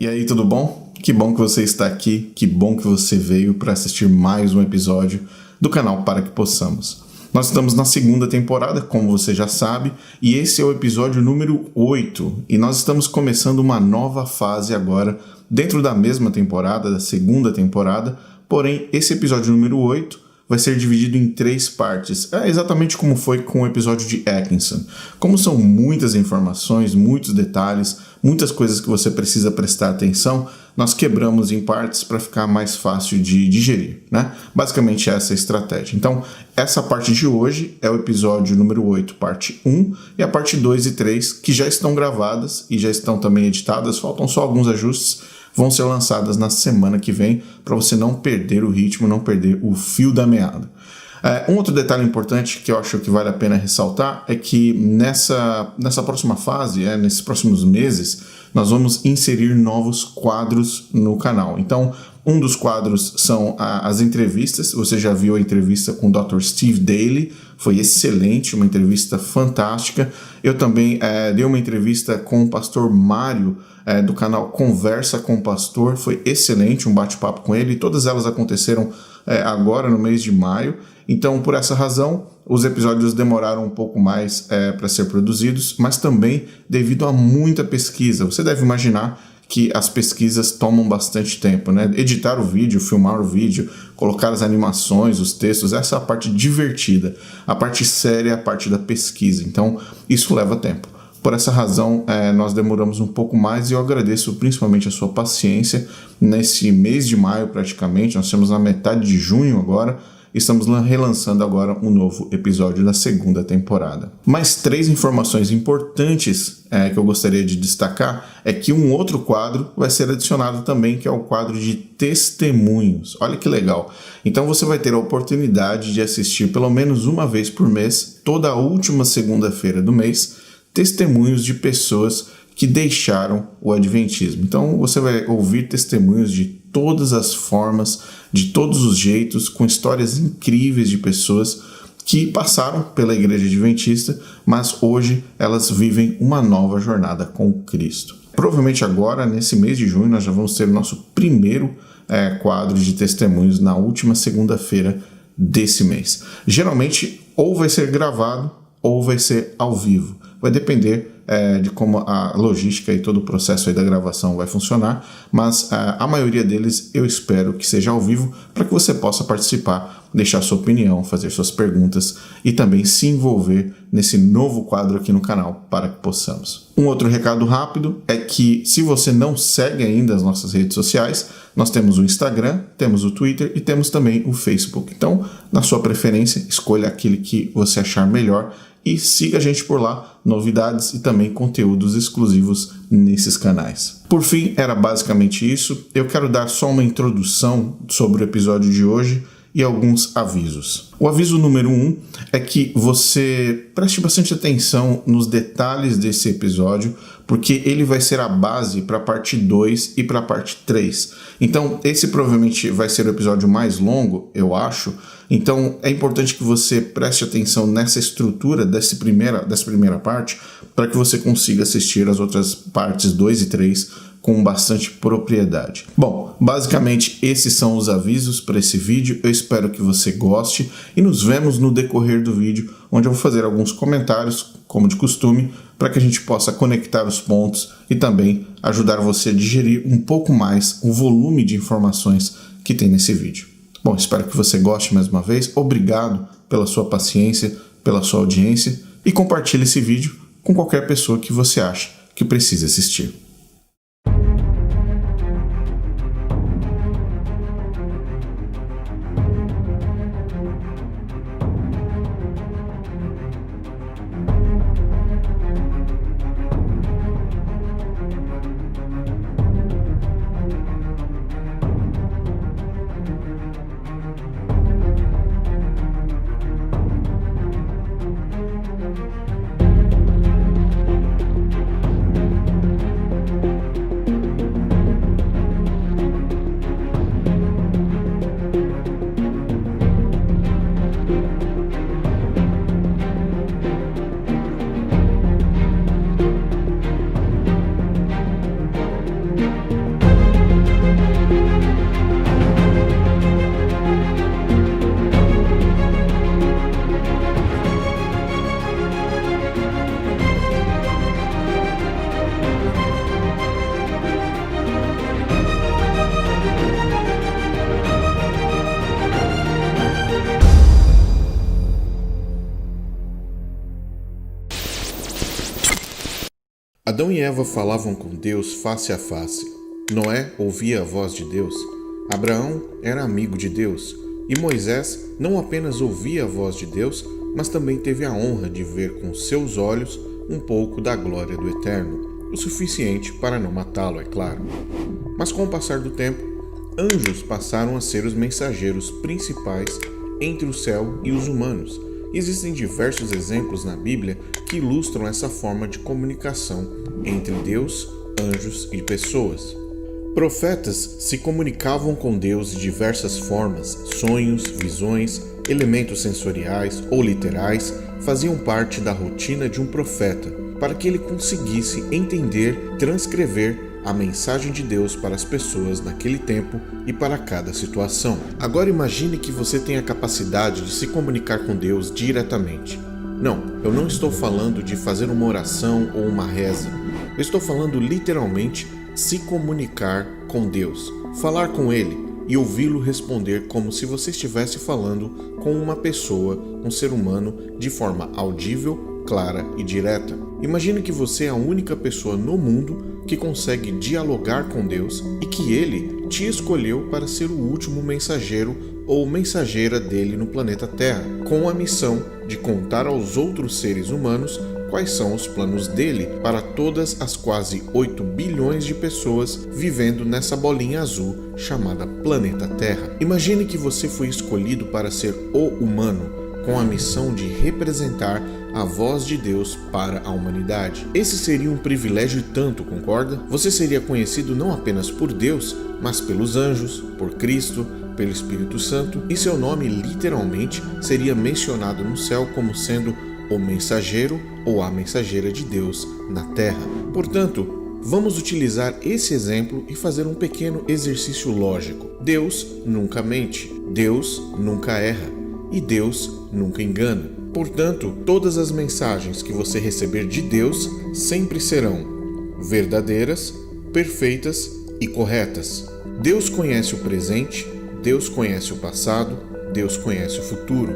E aí, tudo bom? Que bom que você está aqui, que bom que você veio para assistir mais um episódio do canal Para Que Possamos. Nós estamos na segunda temporada, como você já sabe, e esse é o episódio número 8, e nós estamos começando uma nova fase agora, dentro da mesma temporada, da segunda temporada, porém, esse episódio número 8 vai ser dividido em 3 partes, exatamente como foi com o episódio de Atkinson. Como são muitas informações, muitos detalhes, muitas coisas que você precisa prestar atenção, nós quebramos em partes para ficar mais fácil de digerir, né? Basicamente essa é a estratégia. Então, essa parte de hoje é o episódio número 8, parte 1, e a parte 2 e 3, que já estão gravadas e já estão também editadas, faltam só alguns ajustes, vão ser lançadas na semana que vem, para você não perder o ritmo, não perder o fio da meada. Um outro detalhe importante que eu acho que vale a pena ressaltar é que nessa próxima fase, nesses próximos meses, nós vamos inserir novos quadros no canal. Então, um dos quadros são as entrevistas. Você já viu a entrevista com o Dr. Steve Daly, foi excelente, uma entrevista fantástica. Eu também dei uma entrevista com o pastor Mário, do canal Conversa com o Pastor, foi excelente, um bate-papo com ele, e todas elas aconteceram agora no mês de maio. Então, por essa razão, os episódios demoraram um pouco mais para ser produzidos, mas também devido a muita pesquisa. Você deve imaginar que as pesquisas tomam bastante tempo, né? Editar o vídeo, filmar o vídeo, colocar as animações, os textos, essa é a parte divertida. A parte séria é a parte da pesquisa, então isso leva tempo. Por essa razão, nós demoramos um pouco mais e eu agradeço principalmente a sua paciência. Nesse mês de maio, praticamente, nós estamos na metade de junho agora, estamos relançando agora um novo episódio da segunda temporada. Mais 3 informações importantes que eu gostaria de destacar é que um outro quadro vai ser adicionado também, que é o quadro de testemunhos. Olha que legal! Então você vai ter a oportunidade de assistir pelo menos uma vez por mês, toda a última segunda-feira do mês, testemunhos de pessoas que deixaram o Adventismo. Então você vai ouvir testemunhos de todas as formas, de todos os jeitos, com histórias incríveis de pessoas que passaram pela Igreja Adventista, mas hoje elas vivem uma nova jornada com Cristo. Provavelmente agora, nesse mês de junho, nós já vamos ter o nosso primeiro quadro de testemunhos na última segunda-feira desse mês. Geralmente, ou vai ser gravado, ou vai ser ao vivo. Vai depender de como a logística e todo o processo aí da gravação vai funcionar, mas a maioria deles eu espero que seja ao vivo para que você possa participar, deixar sua opinião, fazer suas perguntas e também se envolver nesse novo quadro aqui no canal Para Que Possamos. Um outro recado rápido é que se você não segue ainda as nossas redes sociais, nós temos o Instagram, temos o Twitter e temos também o Facebook. Então, na sua preferência, escolha aquele que você achar melhor e siga a gente por lá, novidades e também conteúdos exclusivos nesses canais. Por fim, era basicamente isso. Eu quero dar só uma introdução sobre o episódio de hoje e alguns avisos. O aviso número 1 é que você preste bastante atenção nos detalhes desse episódio, porque ele vai ser a base para a parte 2 e para a parte 3. Então, esse provavelmente vai ser o episódio mais longo, eu acho. Então, é importante que você preste atenção nessa estrutura dessa primeira parte, para que você consiga assistir as outras partes 2 e 3 com bastante propriedade. Bom, basicamente esses são os avisos para esse vídeo. Eu espero que você goste e nos vemos no decorrer do vídeo, onde eu vou fazer alguns comentários, como de costume, para que a gente possa conectar os pontos e também ajudar você a digerir um pouco mais o volume de informações que tem nesse vídeo. Bom, espero que você goste mais uma vez. Obrigado pela sua paciência, pela sua audiência e compartilhe esse vídeo com qualquer pessoa que você acha que precise assistir. Adão e Eva falavam com Deus face a face. Noé ouvia a voz de Deus. Abraão era amigo de Deus. E Moisés não apenas ouvia a voz de Deus, mas também teve a honra de ver com seus olhos um pouco da glória do Eterno, o suficiente para não matá-lo, é claro. Mas com o passar do tempo, anjos passaram a ser os mensageiros principais entre o céu e os humanos. E existem diversos exemplos na Bíblia que ilustram essa forma de comunicação entre Deus, anjos e pessoas. Profetas se comunicavam com Deus de diversas formas. Sonhos, visões, elementos sensoriais ou literais faziam parte da rotina de um profeta, para que ele conseguisse entender, transcrever a mensagem de Deus para as pessoas naquele tempo e para cada situação. Agora imagine que você tem a capacidade de se comunicar com Deus diretamente. Não, eu não estou falando de fazer uma oração ou uma reza. Eu estou falando literalmente se comunicar com Deus, falar com Ele e ouvi-lo responder como se você estivesse falando com uma pessoa, um ser humano, de forma audível, clara e direta. Imagine que você é a única pessoa no mundo que consegue dialogar com Deus e que Ele te escolheu para ser o último mensageiro ou mensageira dele no planeta Terra, com a missão de contar aos outros seres humanos quais são os planos dele para todas as quase 8 bilhões de pessoas vivendo nessa bolinha azul chamada planeta Terra. Imagine que você foi escolhido para ser o humano, com a missão de representar a voz de Deus para a humanidade. Esse seria um privilégio e tanto, concorda? Você seria conhecido não apenas por Deus, mas pelos anjos, por Cristo, pelo Espírito Santo, e seu nome literalmente seria mencionado no céu como sendo o mensageiro ou a mensageira de Deus na terra. Portanto, vamos utilizar esse exemplo e fazer um pequeno exercício lógico. Deus nunca mente, Deus nunca erra e Deus nunca engana. Portanto, todas as mensagens que você receber de Deus sempre serão verdadeiras, perfeitas e corretas. Deus conhece o presente, Deus conhece o passado, Deus conhece o futuro.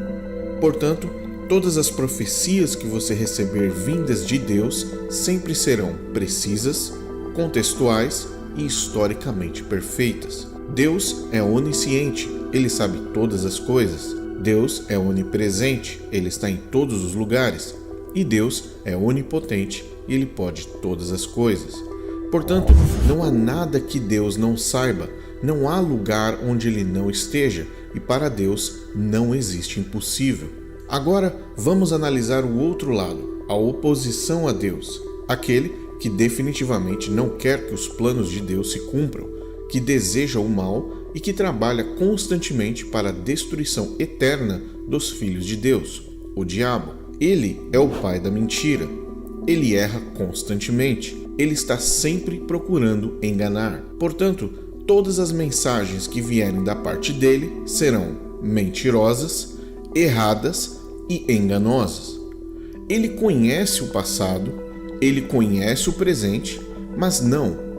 Portanto, todas as profecias que você receber vindas de Deus sempre serão precisas, contextuais e historicamente perfeitas. Deus é onisciente, Ele sabe todas as coisas. Deus é onipresente, Ele está em todos os lugares. E Deus é onipotente e Ele pode todas as coisas. Portanto, não há nada que Deus não saiba, não há lugar onde Ele não esteja, e para Deus não existe impossível. Agora, vamos analisar o outro lado, a oposição a Deus, aquele que definitivamente não quer que os planos de Deus se cumpram, que deseja o mal e que trabalha constantemente para a destruição eterna dos filhos de Deus, o diabo. Ele é o pai da mentira. Ele erra constantemente. Ele está sempre procurando enganar. Portanto, todas as mensagens que vierem da parte dele serão mentirosas, erradas e enganosas. Ele conhece o passado, ele conhece o presente, mas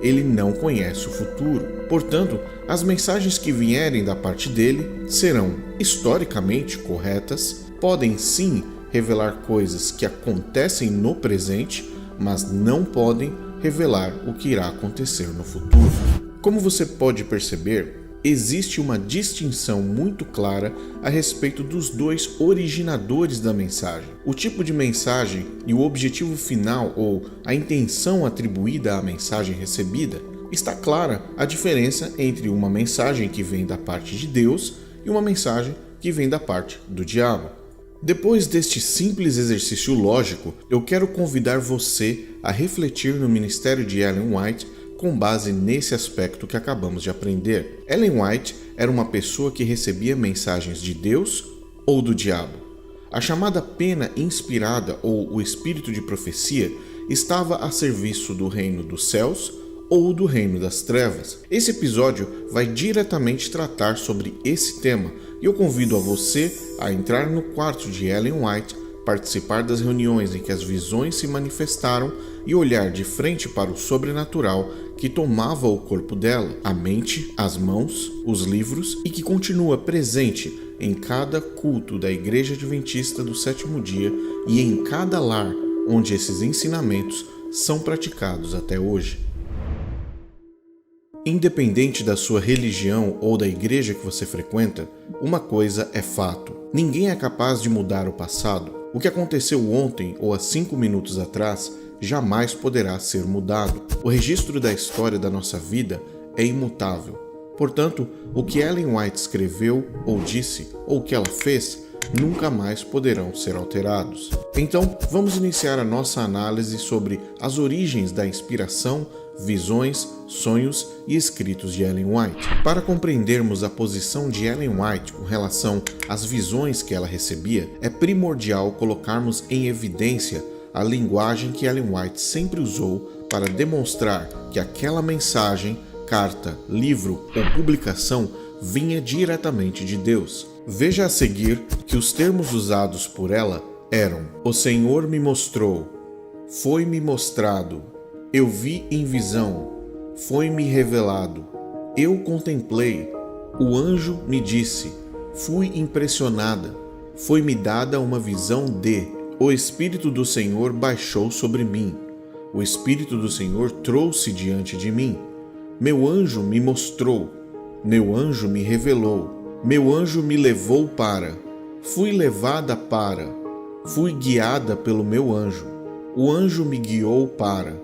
ele não conhece o futuro. Portanto, as mensagens que vierem da parte dele serão historicamente corretas, podem sim revelar coisas que acontecem no presente, mas não podem revelar o que irá acontecer no futuro. Como você pode perceber, existe uma distinção muito clara a respeito dos dois originadores da mensagem. O tipo de mensagem e o objetivo final ou a intenção atribuída à mensagem recebida. Está clara a diferença entre uma mensagem que vem da parte de Deus e uma mensagem que vem da parte do diabo. Depois deste simples exercício lógico, eu quero convidar você a refletir no ministério de Ellen White com base nesse aspecto que acabamos de aprender. Ellen White era uma pessoa que recebia mensagens de Deus ou do diabo. A chamada pena inspirada ou o espírito de profecia estava a serviço do reino dos céus ou do reino das trevas. Esse episódio vai diretamente tratar sobre esse tema e eu convido a você a entrar no quarto de Ellen White, participar das reuniões em que as visões se manifestaram e olhar de frente para o sobrenatural que tomava o corpo dela, a mente, as mãos, os livros e que continua presente em cada culto da Igreja Adventista do Sétimo Dia e em cada lar onde esses ensinamentos são praticados até hoje. Independente da sua religião ou da igreja que você frequenta, uma coisa é fato: ninguém é capaz de mudar o passado. O que aconteceu ontem ou há 5 minutos atrás jamais poderá ser mudado. O registro da história da nossa vida é imutável. Portanto, o que Ellen White escreveu ou disse, ou o que ela fez, nunca mais poderão ser alterados. Então, vamos iniciar a nossa análise sobre as origens da inspiração, visões, sonhos e escritos de Ellen White. Para compreendermos a posição de Ellen White com relação às visões que ela recebia, é primordial colocarmos em evidência a linguagem que Ellen White sempre usou para demonstrar que aquela mensagem, carta, livro ou publicação vinha diretamente de Deus. Veja a seguir que os termos usados por ela eram: o Senhor me mostrou, foi-me mostrado, eu vi em visão, foi-me revelado, eu contemplei, o anjo me disse, fui impressionada, foi-me dada uma visão de, o Espírito do Senhor baixou sobre mim, o Espírito do Senhor trouxe diante de mim, meu anjo me mostrou, meu anjo me revelou, meu anjo me levou para, fui levada para, fui guiada pelo meu anjo, o anjo me guiou para,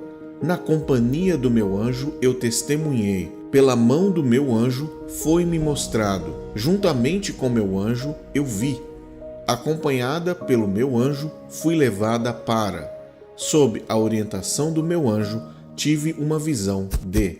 na companhia do meu anjo eu testemunhei, pela mão do meu anjo foi-me mostrado, juntamente com meu anjo eu vi, acompanhada pelo meu anjo fui levada para, sob a orientação do meu anjo tive uma visão de.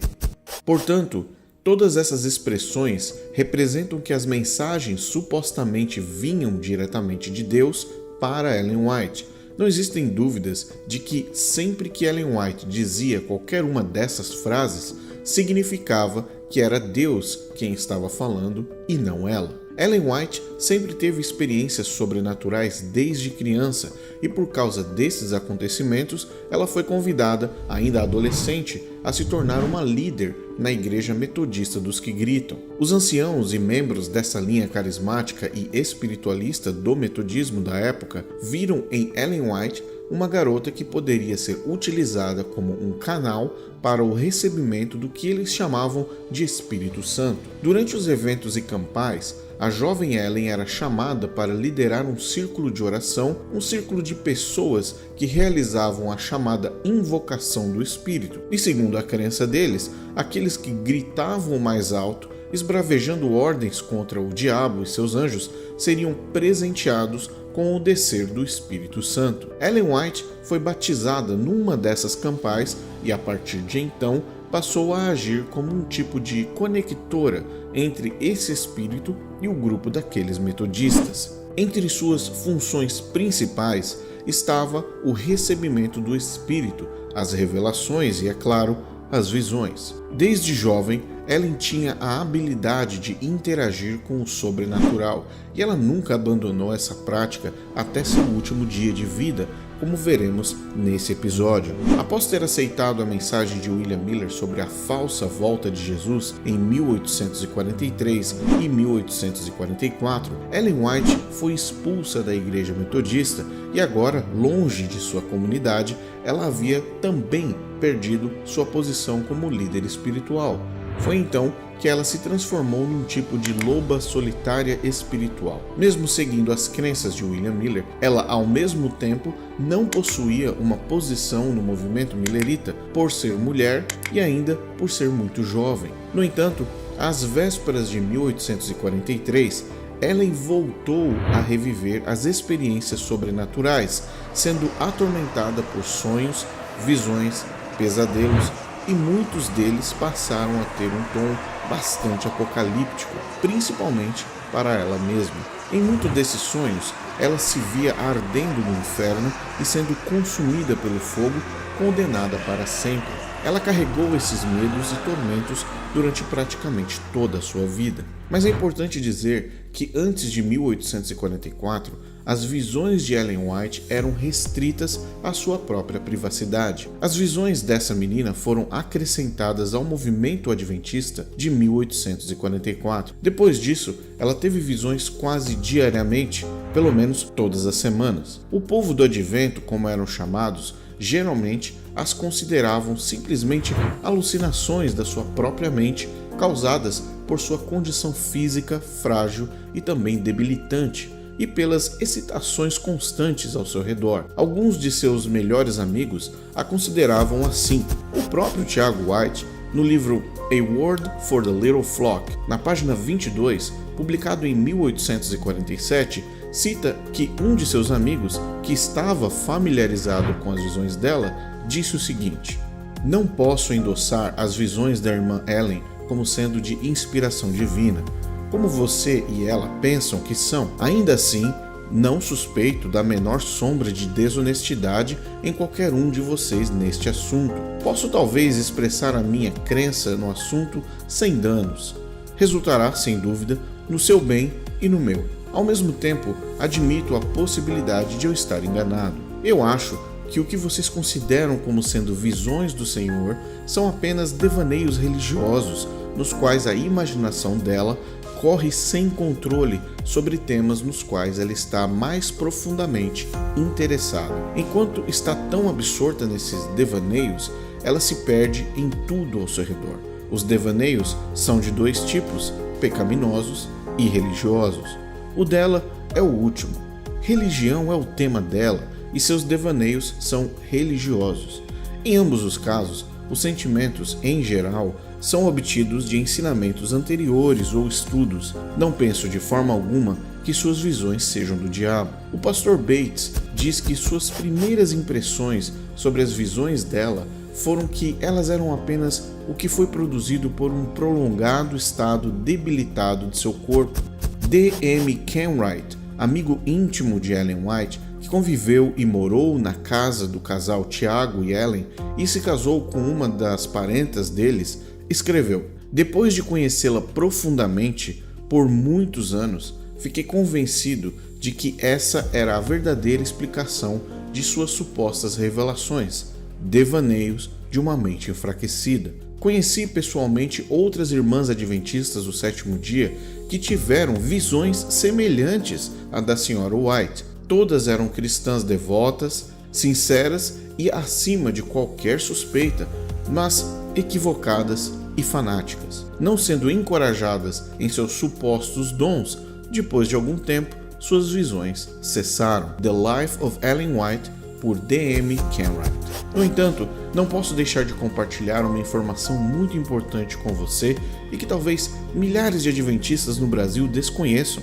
Portanto, todas essas expressões representam que as mensagens supostamente vinham diretamente de Deus para Ellen White. Não existem dúvidas de que sempre que Ellen White dizia qualquer uma dessas frases, significava que era Deus quem estava falando e não ela. Ellen White sempre teve experiências sobrenaturais desde criança e por causa desses acontecimentos, ela foi convidada, ainda adolescente, a se tornar uma líder na Igreja Metodista dos que Gritam. Os anciãos e membros dessa linha carismática e espiritualista do metodismo da época viram em Ellen White uma garota que poderia ser utilizada como um canal para o recebimento do que eles chamavam de Espírito Santo. Durante os eventos e campais, a jovem Ellen era chamada para liderar um círculo de oração, um círculo de pessoas que realizavam a chamada invocação do Espírito. E segundo a crença deles, aqueles que gritavam mais alto, esbravejando ordens contra o diabo e seus anjos, seriam presenteados com o descer do Espírito Santo. Ellen White foi batizada numa dessas campais e, a partir de então, passou a agir como um tipo de conectora entre esse espírito e o grupo daqueles metodistas. Entre suas funções principais estava o recebimento do Espírito, as revelações e, é claro, as visões. Desde jovem, Ellen tinha a habilidade de interagir com o sobrenatural e ela nunca abandonou essa prática até seu último dia de vida, como veremos nesse episódio. Após ter aceitado a mensagem de William Miller sobre a falsa volta de Jesus em 1843 e 1844, Ellen White foi expulsa da Igreja Metodista e agora, longe de sua comunidade, ela havia também perdido sua posição como líder espiritual. Foi então que ela se transformou num tipo de loba solitária espiritual. Mesmo seguindo as crenças de William Miller, ela ao mesmo tempo não possuía uma posição no movimento millerita por ser mulher e ainda por ser muito jovem. No entanto, às vésperas de 1843, Ellen voltou a reviver as experiências sobrenaturais, sendo atormentada por sonhos, visões, pesadelos, e muitos deles passaram a ter um tom bastante apocalíptico, principalmente para ela mesma. Em muitos desses sonhos, ela se via ardendo no inferno e sendo consumida pelo fogo, condenada para sempre. Ela carregou esses medos e tormentos durante praticamente toda a sua vida. Mas é importante dizer que antes de 1844, as visões de Ellen White eram restritas à sua própria privacidade. As visões dessa menina foram acrescentadas ao movimento adventista de 1844. Depois disso, ela teve visões quase diariamente, pelo menos todas as semanas. O povo do advento, como eram chamados, geralmente as consideravam simplesmente alucinações da sua própria mente, causadas por sua condição física frágil e também debilitante, e pelas excitações constantes ao seu redor. Alguns de seus melhores amigos a consideravam assim. O próprio Tiago White, no livro A Word for the Little Flock, na página 22, publicado em 1847, cita que um de seus amigos, que estava familiarizado com as visões dela, disse o seguinte: "Não posso endossar as visões da irmã Ellen como sendo de inspiração divina, como você e ela pensam que são. Ainda assim, não suspeito da menor sombra de desonestidade em qualquer um de vocês neste assunto. Posso talvez expressar a minha crença no assunto sem danos. Resultará, sem dúvida, no seu bem e no meu. Ao mesmo tempo, admito a possibilidade de eu estar enganado. Eu acho que o que vocês consideram como sendo visões do Senhor são apenas devaneios religiosos, nos quais a imaginação dela corre sem controle sobre temas nos quais ela está mais profundamente interessada. Enquanto está tão absorta nesses devaneios, ela se perde em tudo ao seu redor. Os devaneios são de dois tipos, pecaminosos e religiosos. O dela é o último. Religião é o tema dela e seus devaneios são religiosos. Em ambos os casos, os sentimentos, em geral, são obtidos de ensinamentos anteriores ou estudos. Não penso de forma alguma que suas visões sejam do diabo. O pastor Bates diz que suas primeiras impressões sobre as visões dela foram que elas eram apenas o que foi produzido por um prolongado estado debilitado de seu corpo. D.M. Kenwright, amigo íntimo de Ellen White, que conviveu e morou na casa do casal Tiago e Ellen e se casou com uma das parentas deles, escreveu: "Depois de conhecê-la profundamente por muitos anos, fiquei convencido de que essa era a verdadeira explicação de suas supostas revelações, devaneios de uma mente enfraquecida. Conheci pessoalmente outras irmãs adventistas do sétimo dia que tiveram visões semelhantes à da Sra. White. Todas eram cristãs devotas, sinceras e acima de qualquer suspeita, mas equivocadas e fanáticas, não sendo encorajadas em seus supostos dons. Depois de algum tempo, suas visões cessaram." The Life of Ellen White, por D.M. Kenwright. No entanto, não posso deixar de compartilhar uma informação muito importante com você e que talvez milhares de adventistas no Brasil desconheçam.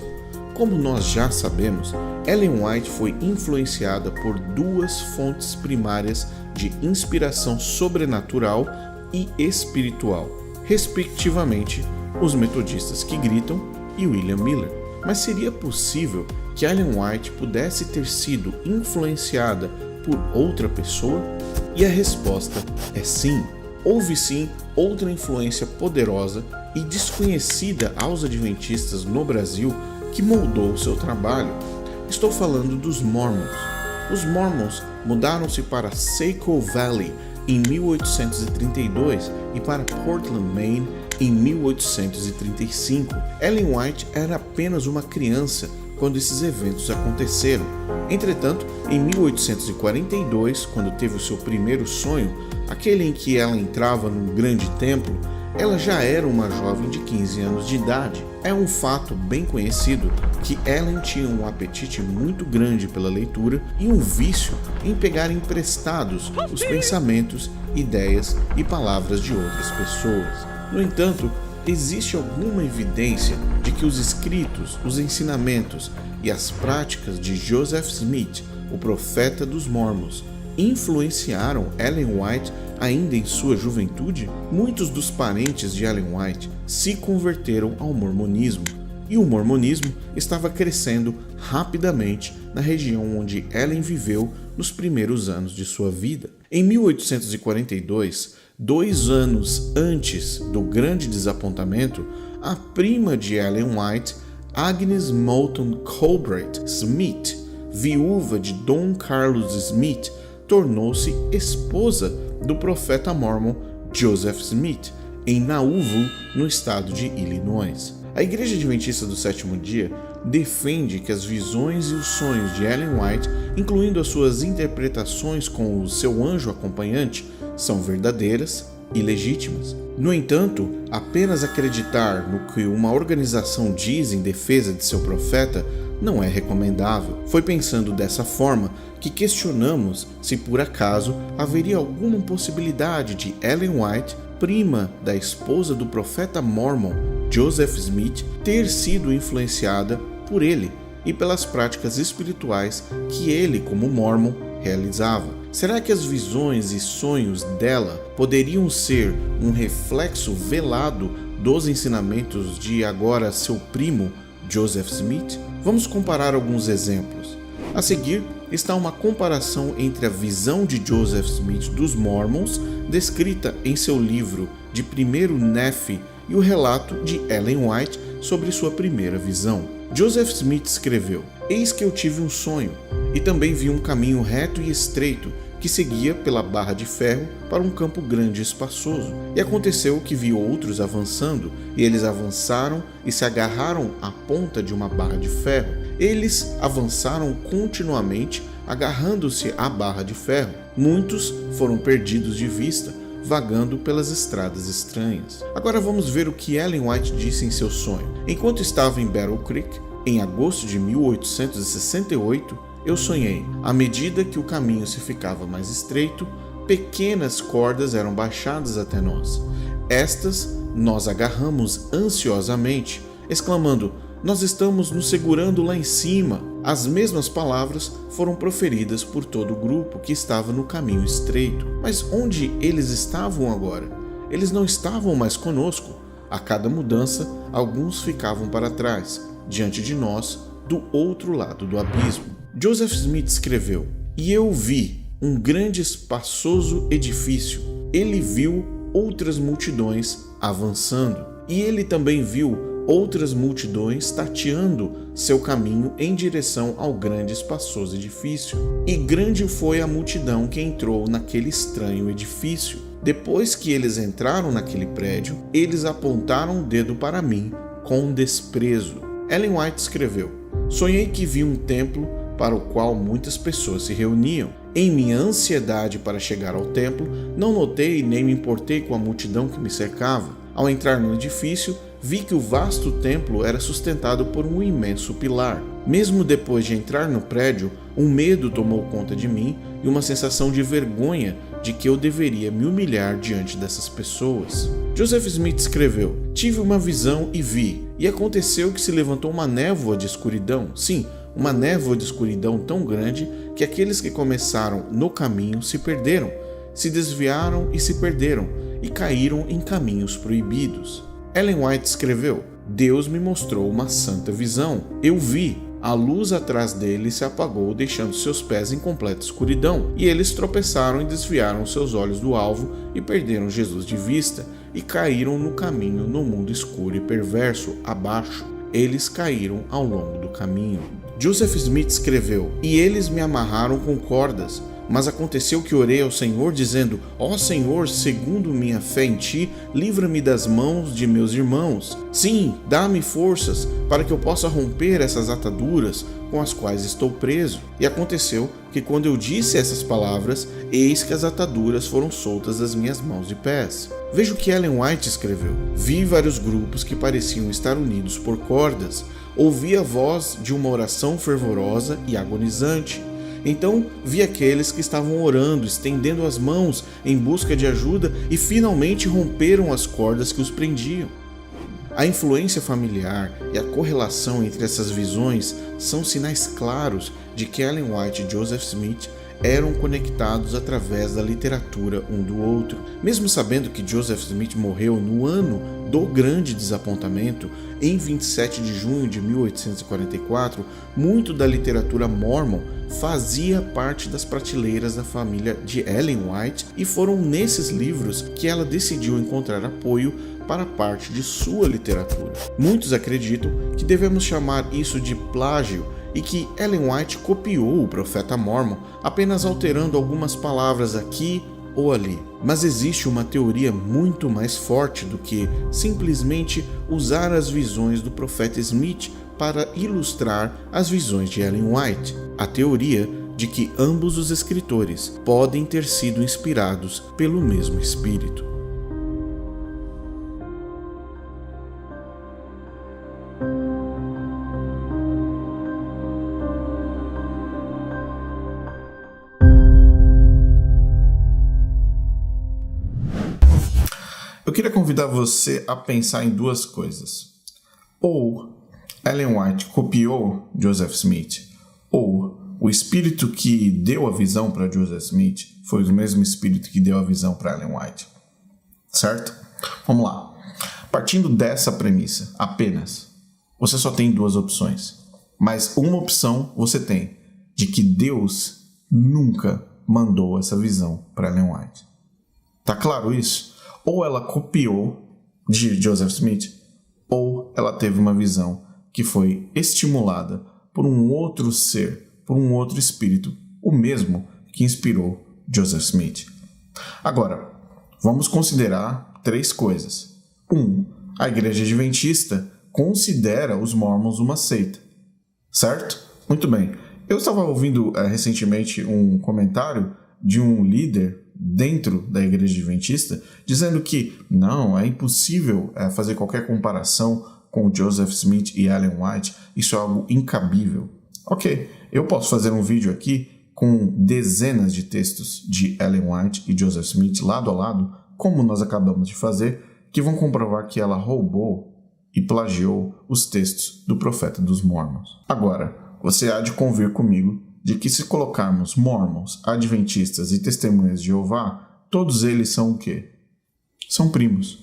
Como nós já sabemos, Ellen White foi influenciada por duas fontes primárias de inspiração sobrenatural e espiritual, respectivamente, os metodistas que gritam e William Miller. Mas seria possível que Ellen White pudesse ter sido influenciada por outra pessoa? E a resposta é sim. Houve sim outra influência poderosa e desconhecida aos adventistas no Brasil que moldou seu trabalho. Estou falando dos Mormons. Os Mormons mudaram-se para Saco Valley em 1832 e para Portland, Maine em 1835. Ellen White era apenas uma criança quando esses eventos aconteceram. Entretanto, em 1842, quando teve o seu primeiro sonho, aquele em que ela entrava num grande templo, ela já era uma jovem de 15 anos de idade. É um fato bem conhecido que Ellen tinha um apetite muito grande pela leitura e um vício em pegar emprestados os pensamentos, ideias e palavras de outras pessoas. No entanto, existe alguma evidência de que os escritos, os ensinamentos e as práticas de Joseph Smith, o profeta dos Mormons, influenciaram Ellen White ainda em sua juventude? Muitos dos parentes de Ellen White se converteram ao mormonismo, e o mormonismo estava crescendo rapidamente na região onde Ellen viveu nos primeiros anos de sua vida. Em 1842, 2 anos antes do grande desapontamento, a prima de Ellen White, Agnes Moulton Colbreth Smith, viúva de Dom Carlos Smith, tornou-se esposa do profeta mormon Joseph Smith, em Nauvoo, no estado de Illinois. A Igreja Adventista do Sétimo Dia defende que as visões e os sonhos de Ellen White incluindo as suas interpretações com o seu anjo acompanhante, são verdadeiras e legítimas. No entanto, apenas acreditar no que uma organização diz em defesa de seu profeta não é recomendável. Foi pensando dessa forma que questionamos se por acaso haveria alguma possibilidade de Ellen White, prima da esposa do profeta Mormon Joseph Smith, ter sido influenciada por ele e pelas práticas espirituais que ele, como Mormon, realizava. Será que as visões e sonhos dela poderiam ser um reflexo velado dos ensinamentos de agora seu primo Joseph Smith? Vamos comparar alguns exemplos. A seguir está uma comparação entre a visão de Joseph Smith dos Mormons, descrita em seu livro de primeiro Nephi, e o relato de Ellen White sobre sua primeira visão. Joseph Smith escreveu: "Eis que eu tive um sonho, e também vi um caminho reto e estreito que seguia pela barra de ferro para um campo grande e espaçoso. E aconteceu que vi outros avançando, e eles avançaram e se agarraram à ponta de uma barra de ferro. Eles avançaram continuamente, agarrando-se à barra de ferro. Muitos foram perdidos de vista, vagando pelas estradas estranhas." Agora vamos ver o que Ellen White disse em seu sonho. "Enquanto estava em Battle Creek, em agosto de 1868, eu sonhei. À medida que o caminho se ficava mais estreito, pequenas cordas eram baixadas até nós. Estas nós agarramos ansiosamente, exclamando: 'Nós estamos nos segurando lá em cima.' As mesmas palavras foram proferidas por todo o grupo que estava no caminho estreito. Mas onde eles estavam agora? Eles não estavam mais conosco. A cada mudança, alguns ficavam para trás, diante de nós, do outro lado do abismo." Joseph Smith escreveu: "E eu vi um grande espaçoso edifício. Ele viu outras multidões avançando, e ele também viu outras multidões tateando seu caminho em direção ao grande espaçoso edifício. E grande foi a multidão que entrou naquele estranho edifício. Depois que eles entraram naquele prédio, eles apontaram o dedo para mim com desprezo." Ellen White escreveu: "Sonhei que vi um templo para o qual muitas pessoas se reuniam. Em minha ansiedade para chegar ao templo, não notei nem me importei com a multidão que me cercava. Ao entrar no edifício, vi que o vasto templo era sustentado por um imenso pilar. Mesmo depois de entrar no prédio, um medo tomou conta de mim e uma sensação de vergonha de que eu deveria me humilhar diante dessas pessoas." Joseph Smith escreveu: "Tive uma visão e vi, e aconteceu que se levantou uma névoa de escuridão. Sim, uma névoa de escuridão tão grande que aqueles que começaram no caminho se perderam, se desviaram e se perderam, e caíram em caminhos proibidos." Ellen White escreveu: "Deus me mostrou uma santa visão. Eu vi. A luz atrás dele se apagou, deixando seus pés em completa escuridão, e eles tropeçaram e desviaram seus olhos do alvo e perderam Jesus de vista, e caíram no caminho no mundo escuro e perverso, abaixo. Eles caíram ao longo do caminho." Joseph Smith escreveu: "E eles me amarraram com cordas, mas aconteceu que orei ao Senhor, dizendo: Ó Senhor, segundo minha fé em ti, livra-me das mãos de meus irmãos. Sim, dá-me forças para que eu possa romper essas ataduras com as quais estou preso." E aconteceu que quando eu disse essas palavras, eis que as ataduras foram soltas das minhas mãos e pés. Veja o que Ellen White escreveu: "Vi vários grupos que pareciam estar unidos por cordas. Ouvi a voz de uma oração fervorosa e agonizante. Então vi aqueles que estavam orando, estendendo as mãos em busca de ajuda e finalmente romperam as cordas que os prendiam." A influência familiar e a correlação entre essas visões são sinais claros de que Ellen White e Joseph Smith eram conectados através da literatura um do outro. Mesmo sabendo que Joseph Smith morreu no ano do grande desapontamento, em 27 de junho de 1844, muito da literatura Mormon fazia parte das prateleiras da família de Ellen White, e foram nesses livros que ela decidiu encontrar apoio para parte de sua literatura. Muitos acreditam que devemos chamar isso de plágio e que Ellen White copiou o profeta Mormon, apenas alterando algumas palavras aqui ou ali. Mas existe uma teoria muito mais forte do que simplesmente usar as visões do profeta Smith para ilustrar as visões de Ellen White. A teoria de que ambos os escritores podem ter sido inspirados pelo mesmo Espírito. Eu queria convidar você a pensar em duas coisas. Ou Ellen White copiou Joseph Smith, ou o espírito que deu a visão para Joseph Smith foi o mesmo espírito que deu a visão para Ellen White. Certo? Vamos lá. Partindo dessa premissa apenas, você só tem duas opções. Mas uma opção você tem, de que Deus nunca mandou essa visão para Ellen White. Tá claro isso? Ou ela copiou de Joseph Smith, ou ela teve uma visão que foi estimulada por um outro ser, por um outro espírito, o mesmo que inspirou Joseph Smith. Agora, vamos considerar três coisas. 1. A Igreja Adventista considera os Mormons uma seita. Certo? Muito bem. Eu estava ouvindo recentemente um comentário de um líder dentro da Igreja Adventista dizendo que não, é impossível fazer qualquer comparação com Joseph Smith e Ellen White, isso é algo incabível. Ok, eu posso fazer um vídeo aqui com dezenas de textos de Ellen White e Joseph Smith lado a lado, como nós acabamos de fazer, que vão comprovar que ela roubou e plagiou os textos do profeta dos Mormons. Agora, você há de convir comigo de que se colocarmos Mormons, Adventistas e Testemunhas de Jeová, todos eles são o quê? São primos.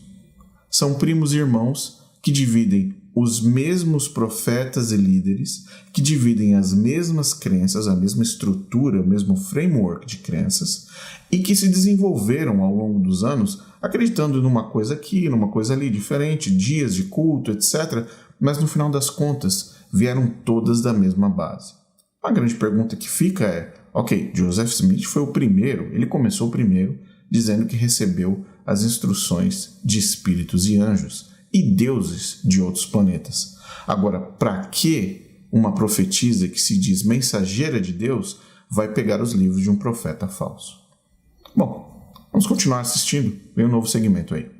São primos e irmãos que dividem os mesmos profetas e líderes, que dividem as mesmas crenças, a mesma estrutura, o mesmo framework de crenças, e que se desenvolveram ao longo dos anos acreditando numa coisa aqui, numa coisa ali, diferente, dias de culto, etc., mas no final das contas vieram todas da mesma base. A grande pergunta que fica é, ok, Joseph Smith foi o primeiro, ele começou primeiro dizendo que recebeu as instruções de espíritos e anjos e deuses de outros planetas. Agora, para que uma profetisa que se diz mensageira de Deus vai pegar os livros de um profeta falso? Bom, vamos continuar assistindo, vem um novo segmento aí.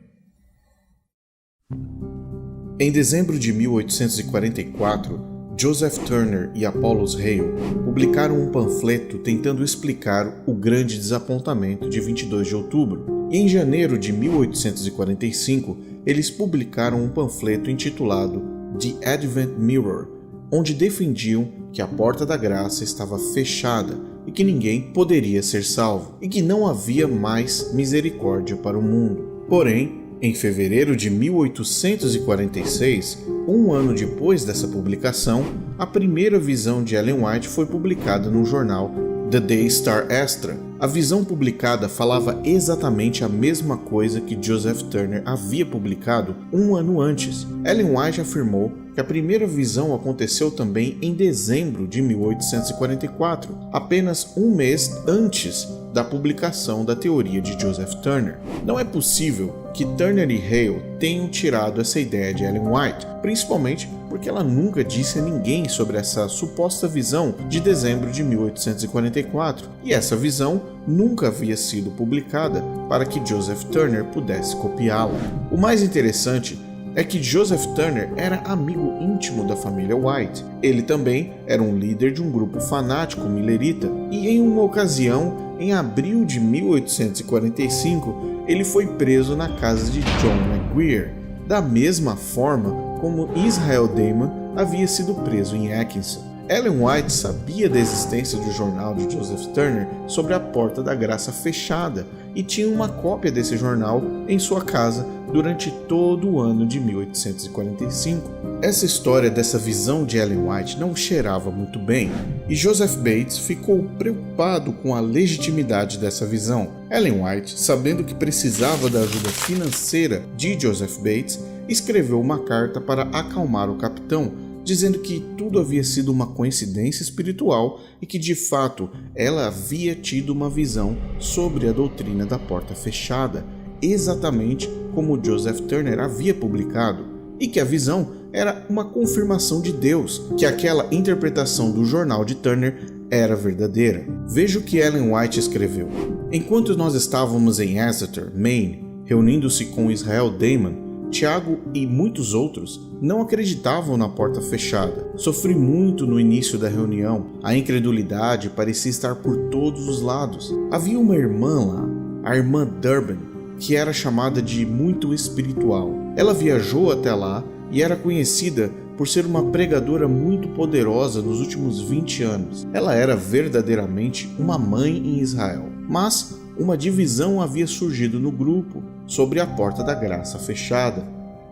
Em dezembro de 1844, Joseph Turner e Apollos Hale publicaram um panfleto tentando explicar o grande desapontamento de 22 de outubro. E em janeiro de 1845, eles publicaram um panfleto intitulado The Advent Mirror, onde defendiam que a porta da graça estava fechada e que ninguém poderia ser salvo, e que não havia mais misericórdia para o mundo. Porém, em fevereiro de 1846, um ano depois dessa publicação, a primeira visão de Ellen White foi publicada no jornal The Day Star Extra. A visão publicada falava exatamente a mesma coisa que Joseph Turner havia publicado um ano antes. Ellen White afirmou que a primeira visão aconteceu também em dezembro de 1844, apenas um mês antes da publicação da teoria de Joseph Turner. Não é possível que Turner e Hale tenham tirado essa ideia de Ellen White, principalmente porque ela nunca disse a ninguém sobre essa suposta visão de dezembro de 1844, e essa visão nunca havia sido publicada para que Joseph Turner pudesse copiá-la. O mais interessante é que Joseph Turner era amigo íntimo da família White. Ele também era um líder de um grupo fanático millerita, e em uma ocasião, em abril de 1845, ele foi preso na casa de John McGuire, da mesma forma como Israel Damon havia sido preso em Atkinson. Ellen White sabia da existência do jornal de Joseph Turner sobre a Porta da Graça fechada e tinha uma cópia desse jornal em sua casa durante todo o ano de 1845. Essa história dessa visão de Ellen White não cheirava muito bem, e Joseph Bates ficou preocupado com a legitimidade dessa visão. Ellen White, sabendo que precisava da ajuda financeira de Joseph Bates, escreveu uma carta para acalmar o capitão, dizendo que tudo havia sido uma coincidência espiritual e que, de fato, ela havia tido uma visão sobre a doutrina da porta fechada, exatamente como Joseph Turner havia publicado, e que a visão era uma confirmação de Deus, que aquela interpretação do jornal de Turner era verdadeira. Veja o que Ellen White escreveu. Enquanto nós estávamos em Exeter, Maine, reunindo-se com Israel Damon, Tiago e muitos outros não acreditavam na porta fechada. Sofri muito no início da reunião. A incredulidade parecia estar por todos os lados. Havia uma irmã lá, a irmã Durbin, que era chamada de muito espiritual. Ela viajou até lá e era conhecida por ser uma pregadora muito poderosa nos últimos 20 anos. Ela era verdadeiramente uma mãe em Israel. Mas uma divisão havia surgido no grupo sobre a porta da graça fechada.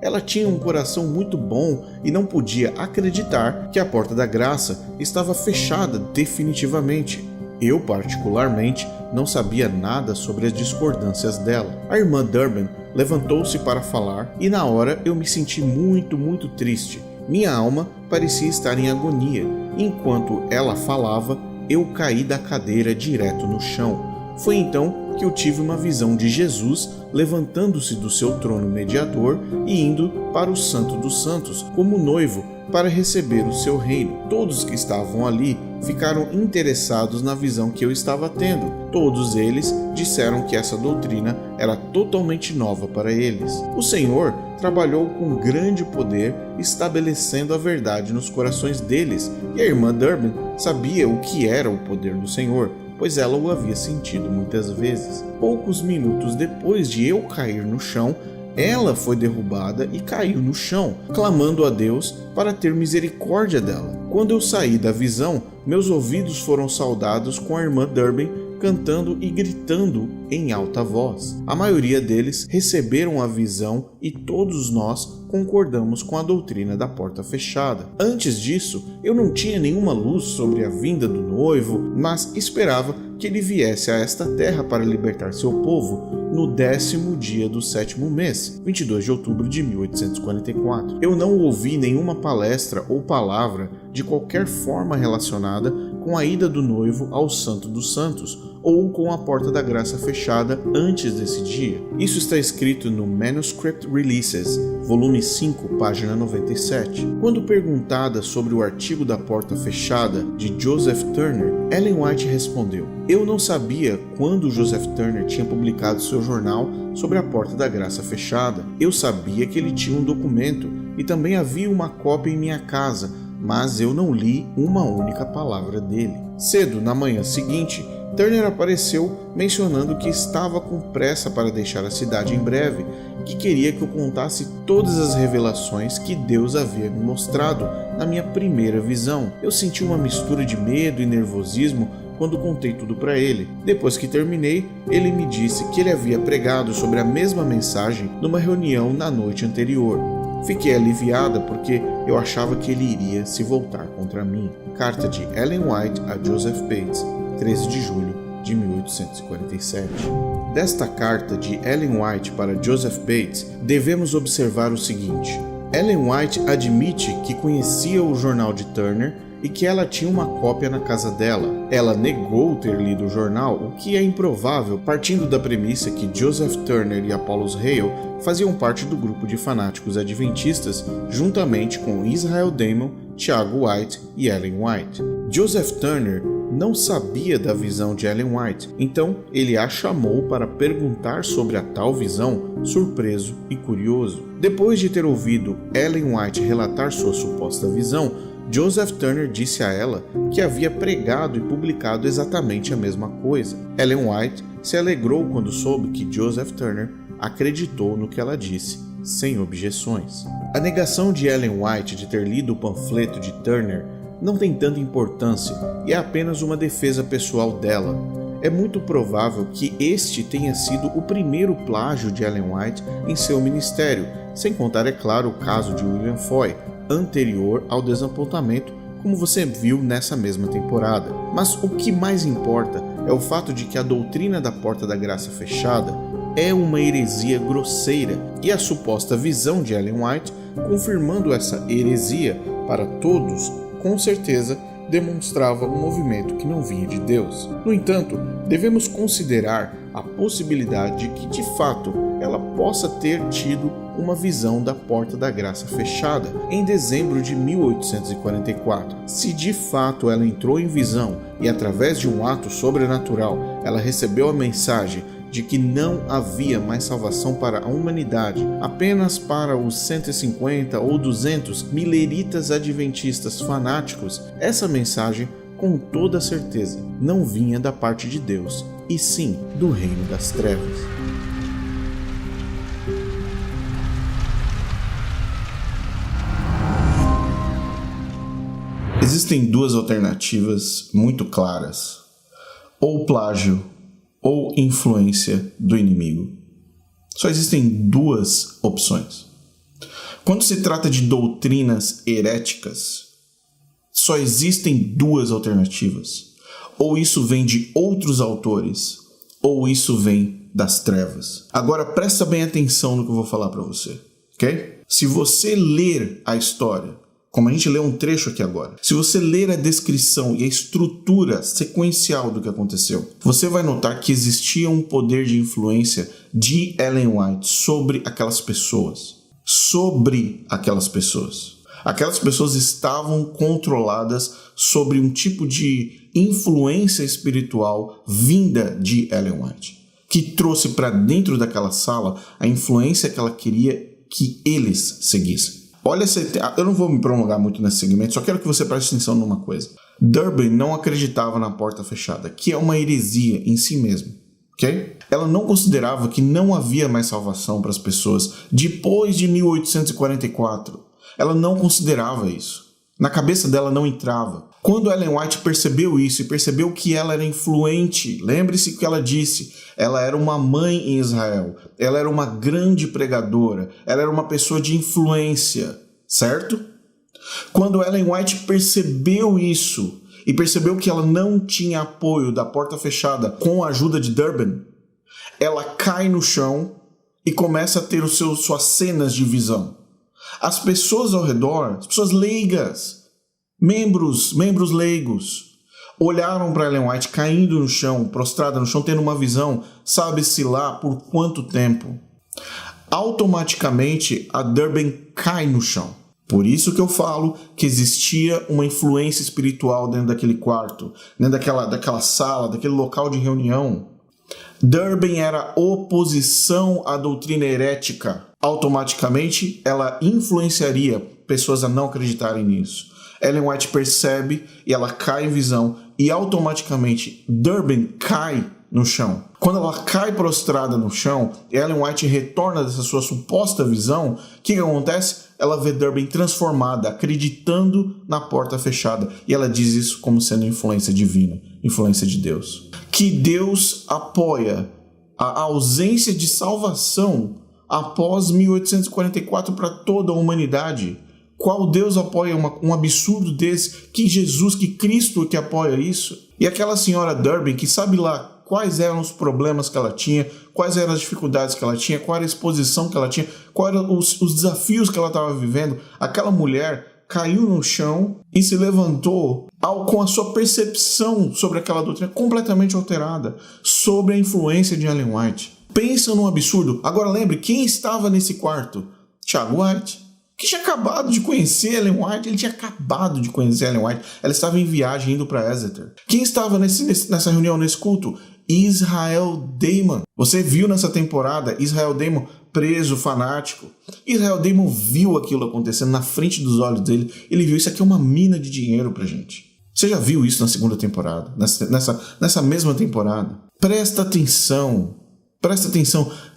Ela tinha um coração muito bom e não podia acreditar que a porta da graça estava fechada definitivamente. Eu, particularmente, não sabia nada sobre as discordâncias dela. A irmã Durbin levantou-se para falar e na hora eu me senti muito triste. Minha alma parecia estar em agonia. Enquanto ela falava, eu caí da cadeira direto no chão. Foi então que eu tive uma visão de Jesus levantando-se do seu trono mediador e indo para o Santo dos Santos como noivo para receber o seu reino. Todos que estavam ali ficaram interessados na visão que eu estava tendo. Todos eles disseram que essa doutrina era totalmente nova para eles. O Senhor trabalhou com grande poder, estabelecendo a verdade nos corações deles, e a irmã Durbin sabia o que era o poder do Senhor, pois ela o havia sentido muitas vezes. Poucos minutos depois de eu cair no chão, ela foi derrubada e caiu no chão, clamando a Deus para ter misericórdia dela. Quando eu saí da visão, meus ouvidos foram saudados com a irmã Durbin cantando e gritando em alta voz. A maioria deles receberam a visão e todos nós concordamos com a doutrina da porta fechada. Antes disso, eu não tinha nenhuma luz sobre a vinda do noivo, mas esperava que ele viesse a esta terra para libertar seu povo no 10º dia do 7º mês, 22 de outubro de 1844. Eu não ouvi nenhuma palestra ou palavra de qualquer forma relacionada com a ida do noivo ao Santo dos Santos ou com a porta da graça fechada antes desse dia. Isso está escrito no Manuscript Releases, volume 5, página 97. Quando perguntada sobre o artigo da porta fechada de Joseph Turner, Ellen White respondeu: "Eu não sabia quando Joseph Turner tinha publicado seu jornal sobre a porta da graça fechada. Eu sabia que ele tinha um documento e também havia uma cópia em minha casa, mas eu não li uma única palavra dele." Cedo na manhã seguinte, Turner apareceu mencionando que estava com pressa para deixar a cidade em breve, que queria que eu contasse todas as revelações que Deus havia me mostrado na minha primeira visão. Eu senti uma mistura de medo e nervosismo quando contei tudo para ele. Depois que terminei, ele me disse que ele havia pregado sobre a mesma mensagem numa reunião na noite anterior. Fiquei aliviada porque eu achava que ele iria se voltar contra mim. Carta de Ellen White a Joseph Bates, 13 de julho de 1847. Desta carta de Ellen White para Joseph Bates, devemos observar o seguinte: Ellen White admite que conhecia o jornal de Turner e que ela tinha uma cópia na casa dela. Ela negou ter lido o jornal, o que é improvável, partindo da premissa que Joseph Turner e Apollos Hale faziam parte do grupo de fanáticos adventistas, juntamente com Israel Damon, Tiago White e Ellen White. Joseph Turner não sabia da visão de Ellen White, então ele a chamou para perguntar sobre a tal visão, surpreso e curioso. Depois de ter ouvido Ellen White relatar sua suposta visão, Joseph Turner disse a ela que havia pregado e publicado exatamente a mesma coisa. Ellen White se alegrou quando soube que Joseph Turner acreditou no que ela disse, sem objeções. A negação de Ellen White de ter lido o panfleto de Turner não tem tanta importância e é apenas uma defesa pessoal dela. É muito provável que este tenha sido o primeiro plágio de Ellen White em seu ministério, sem contar, é claro, o caso de William Foy, anterior ao desapontamento, como você viu nessa mesma temporada. Mas o que mais importa é o fato de que a doutrina da porta da graça fechada é uma heresia grosseira, e a suposta visão de Ellen White, confirmando essa heresia para todos, com certeza demonstrava um movimento que não vinha de Deus. No entanto, devemos considerar a possibilidade de que, de fato, ela possa ter tido uma visão da Porta da Graça fechada em dezembro de 1844. Se de fato ela entrou em visão e através de um ato sobrenatural ela recebeu a mensagem de que não havia mais salvação para a humanidade, apenas para os 150 ou 200 mileritas adventistas fanáticos, essa mensagem, com toda certeza, não vinha da parte de Deus, e sim do reino das trevas. Existem duas alternativas muito claras: ou plágio ou influência do inimigo. Só existem duas opções. Quando se trata de doutrinas heréticas, só existem duas alternativas. Ou isso vem de outros autores, ou isso vem das trevas. Agora presta bem atenção no que eu vou falar para você, ok? Se você ler a história, como a gente lê um trecho aqui agora, se você ler a descrição e a estrutura sequencial do que aconteceu, você vai notar que existia um poder de influência de Ellen White sobre aquelas pessoas. Aquelas pessoas estavam controladas sobre um tipo de influência espiritual vinda de Ellen White, que trouxe para dentro daquela sala a influência que ela queria que eles seguissem. Olha, eu não vou me prolongar muito nesse segmento, só quero que você preste atenção numa coisa. Durbin não acreditava na porta fechada, que é uma heresia em si mesmo, ok? Ela não considerava que não havia mais salvação para as pessoas depois de 1844. Ela não considerava isso. Na cabeça dela não entrava. Quando Ellen White percebeu isso e percebeu que ela era influente, lembre-se que ela disse, ela era uma mãe em Israel, ela era uma grande pregadora, ela era uma pessoa de influência, certo? Quando Ellen White percebeu isso e percebeu que ela não tinha apoio da porta fechada com a ajuda de Durbin, ela cai no chão e começa a ter suas cenas de visão. As pessoas ao redor, as pessoas leigas, membros leigos, olharam para Ellen White caindo no chão, prostrada no chão, tendo uma visão, sabe-se lá por quanto tempo. Automaticamente, a Durbin cai no chão. Por isso que eu falo que existia uma influência espiritual dentro daquele quarto, dentro daquela sala, daquele local de reunião. Durbin era oposição à doutrina herética. Automaticamente, ela influenciaria pessoas a não acreditarem nisso. Ellen White percebe e ela cai em visão e automaticamente Durbin cai no chão. Quando ela cai prostrada no chão, Ellen White retorna dessa sua suposta visão. O que acontece? Ela vê Durbin transformada, acreditando na porta fechada. E ela diz isso como sendo influência divina, influência de Deus. Que Deus apoia a ausência de salvação após 1844 para toda a humanidade. Qual Deus apoia um absurdo desse? Que Jesus, que Cristo que apoia isso? E aquela senhora Durbin, que sabe lá quais eram os problemas que ela tinha, quais eram as dificuldades que ela tinha, qual era a exposição que ela tinha, quais eram os desafios que ela estava vivendo, aquela mulher caiu no chão e se levantou com a sua percepção sobre aquela doutrina completamente alterada, sobre a influência de Ellen White. Pensa num absurdo. Agora lembre, quem estava nesse quarto? Thiago White, que tinha acabado de conhecer Ellen White. Ele tinha acabado de conhecer Ellen White. Ela estava em viagem indo para Exeter. Quem estava nessa reunião, nesse culto? Israel Damon. Você viu nessa temporada Israel Damon preso, fanático. Israel Damon viu aquilo acontecendo na frente dos olhos dele. Ele viu, isso aqui é uma mina de dinheiro pra gente. Você já viu isso na segunda temporada? Nessa mesma temporada? Presta atenção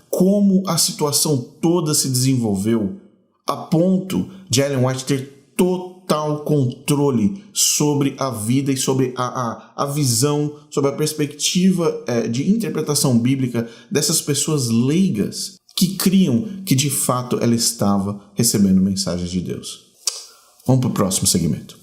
como a situação toda se desenvolveu a ponto de Ellen White ter total controle sobre a vida e sobre a visão, sobre a perspectiva de interpretação bíblica dessas pessoas leigas que criam que de fato ela estava recebendo mensagens de Deus. Vamos para o próximo segmento.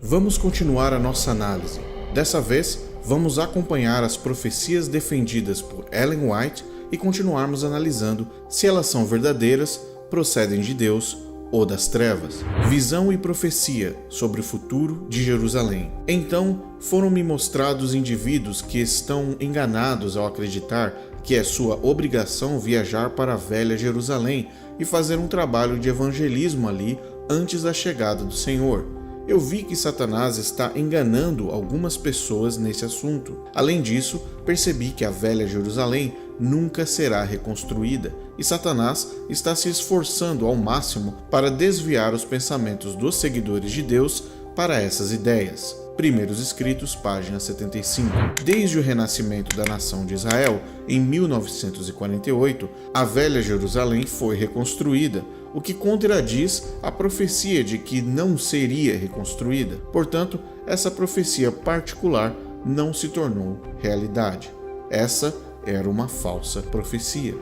Vamos continuar a nossa análise. Dessa vez, vamos acompanhar as profecias defendidas por Ellen White e continuarmos analisando se elas são verdadeiras, procedem de Deus ou das trevas. Visão e profecia sobre o futuro de Jerusalém. Então foram-me mostrados indivíduos que estão enganados ao acreditar que é sua obrigação viajar para a velha Jerusalém e fazer um trabalho de evangelismo ali antes da chegada do Senhor. Eu vi que Satanás está enganando algumas pessoas nesse assunto. Além disso, percebi que a velha Jerusalém nunca será reconstruída e Satanás está se esforçando ao máximo para desviar os pensamentos dos seguidores de Deus para essas ideias. Primeiros Escritos, página 75. Desde o renascimento da nação de Israel, em 1948, a velha Jerusalém foi reconstruída, o que contradiz a profecia de que não seria reconstruída. Portanto, essa profecia particular não se tornou realidade. Essa era uma falsa profecia.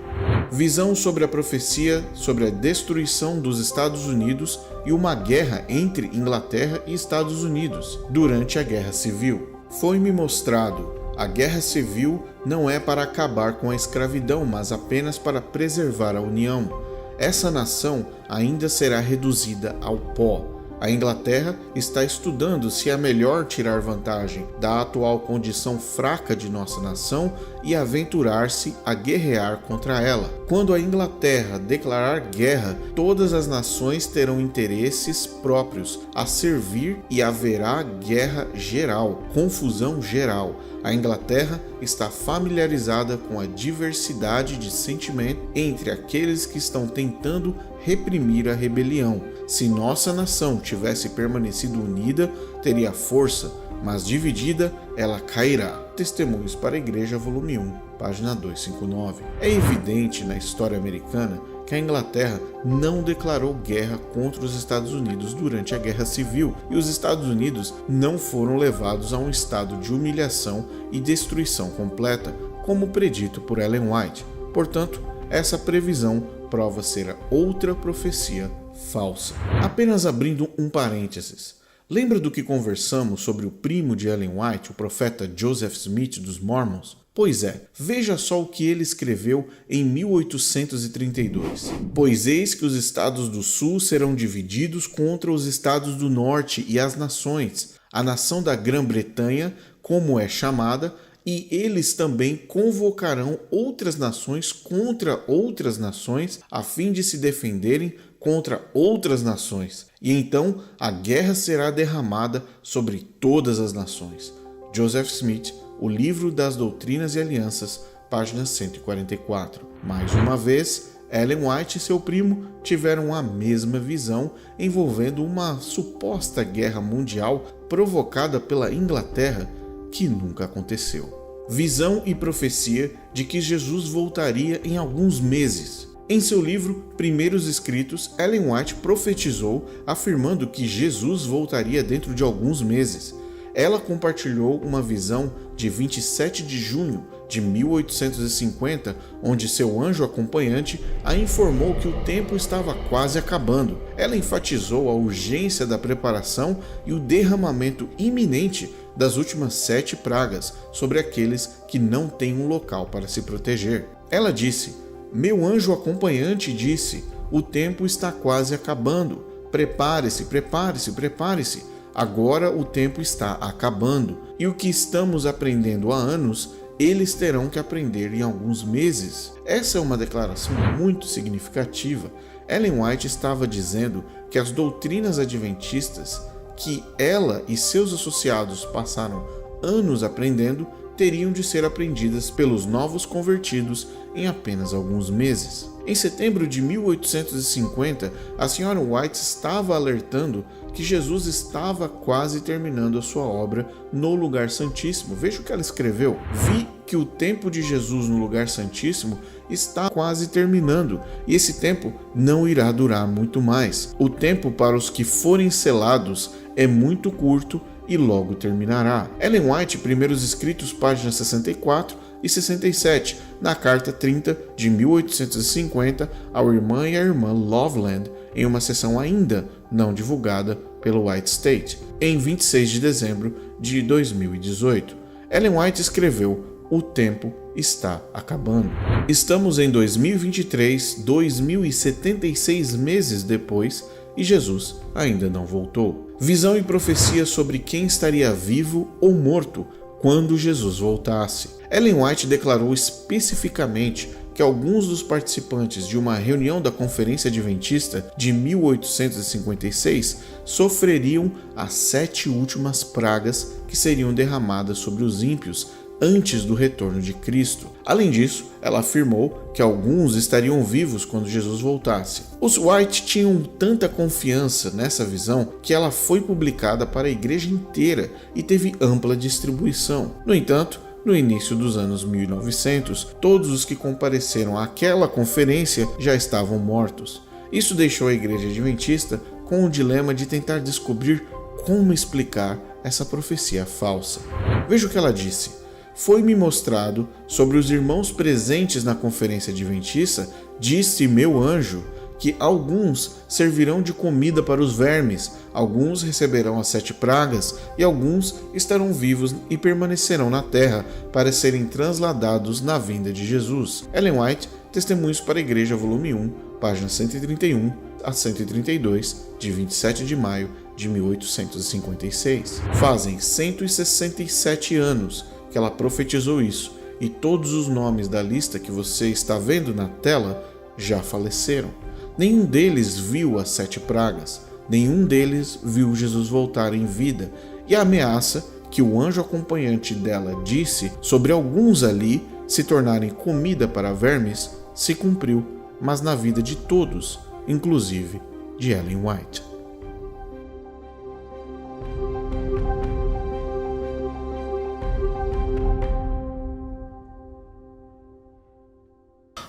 Visão sobre a profecia sobre a destruição dos Estados Unidos e uma guerra entre Inglaterra e Estados Unidos durante a Guerra Civil. Foi-me mostrado: a Guerra Civil não é para acabar com a escravidão, mas apenas para preservar a união. Essa nação ainda será reduzida ao pó. A Inglaterra está estudando se é melhor tirar vantagem da atual condição fraca de nossa nação e aventurar-se a guerrear contra ela. Quando a Inglaterra declarar guerra, todas as nações terão interesses próprios a servir e haverá guerra geral, confusão geral. A Inglaterra está familiarizada com a diversidade de sentimento entre aqueles que estão tentando reprimir a rebelião. Se nossa nação tivesse permanecido unida, teria força, mas dividida, ela cairá. Testemunhos para a Igreja, volume 1, página 259. É evidente na história americana que a Inglaterra não declarou guerra contra os Estados Unidos durante a Guerra Civil e os Estados Unidos não foram levados a um estado de humilhação e destruição completa, como predito por Ellen White. Portanto, essa previsão prova ser outra profecia falsa. Apenas abrindo um parênteses. Lembra do que conversamos sobre o primo de Ellen White, o profeta Joseph Smith dos Mormons? Pois é, veja só o que ele escreveu em 1832. Pois eis que os estados do sul serão divididos contra os estados do norte e as nações, a nação da Grã-Bretanha, como é chamada, e eles também convocarão outras nações contra outras nações, a fim de se defenderem contra outras nações. E então a guerra será derramada sobre todas as nações. Joseph Smith, O Livro das Doutrinas e Alianças, página 144. Mais uma vez, Ellen White e seu primo tiveram a mesma visão, envolvendo uma suposta guerra mundial provocada pela Inglaterra, que nunca aconteceu. Visão e profecia de que Jesus voltaria em alguns meses. Em seu livro Primeiros Escritos, Ellen White profetizou, afirmando que Jesus voltaria dentro de alguns meses. Ela compartilhou uma visão de 27 de junho de 1850, onde seu anjo acompanhante a informou que o tempo estava quase acabando. Ela enfatizou a urgência da preparação e o derramamento iminente das últimas 7 pragas sobre aqueles que não têm um local para se proteger. Ela disse: "Meu anjo acompanhante disse, o tempo está quase acabando. Prepare-se, prepare-se, prepare-se. Agora o tempo está acabando, e o que estamos aprendendo há anos, eles terão que aprender em alguns meses." Essa é uma declaração muito significativa. Ellen White estava dizendo que as doutrinas adventistas, que ela e seus associados passaram anos aprendendo, teriam de ser aprendidas pelos novos convertidos em apenas alguns meses. Em setembro de 1850, a Sra. White estava alertando que Jesus estava quase terminando a sua obra no Lugar Santíssimo. Veja o que ela escreveu: "Vi que o tempo de Jesus no Lugar Santíssimo está quase terminando, e esse tempo não irá durar muito mais. O tempo para os que forem selados é muito curto e logo terminará." Ellen White, Primeiros Escritos, páginas 64 e 67, na carta 30 de 1850 ao irmã e à irmã Loveland, em uma sessão ainda não divulgada pelo White State, em 26 de dezembro de 2018. Ellen White escreveu: "O tempo está acabando." Estamos em 2023, 2076 meses depois, e Jesus ainda não voltou. Visão e profecia sobre quem estaria vivo ou morto quando Jesus voltasse. Ellen White declarou especificamente que alguns dos participantes de uma reunião da Conferência Adventista de 1856 sofreriam as 7 últimas pragas que seriam derramadas sobre os ímpios antes do retorno de Cristo. Além disso, ela afirmou que alguns estariam vivos quando Jesus voltasse. Os White tinham tanta confiança nessa visão que ela foi publicada para a igreja inteira e teve ampla distribuição. No entanto, no início dos anos 1900, todos os que compareceram àquela conferência já estavam mortos. Isso deixou a igreja adventista com o dilema de tentar descobrir como explicar essa profecia falsa. Veja o que ela disse. Foi-me mostrado sobre os irmãos presentes na conferência adventista, disse meu anjo, que alguns servirão de comida para os vermes, alguns receberão as 7 pragas e alguns estarão vivos e permanecerão na terra para serem transladados na vinda de Jesus. Ellen White, Testemunhos para a Igreja, volume 1, páginas 131 a 132, de 27 de maio de 1856. Fazem 167 anos que ela profetizou isso, e todos os nomes da lista que você está vendo na tela já faleceram. Nenhum deles viu as 7 pragas, nenhum deles viu Jesus voltar em vida, e a ameaça que o anjo acompanhante dela disse sobre alguns ali se tornarem comida para vermes se cumpriu, mas na vida de todos, inclusive de Ellen White.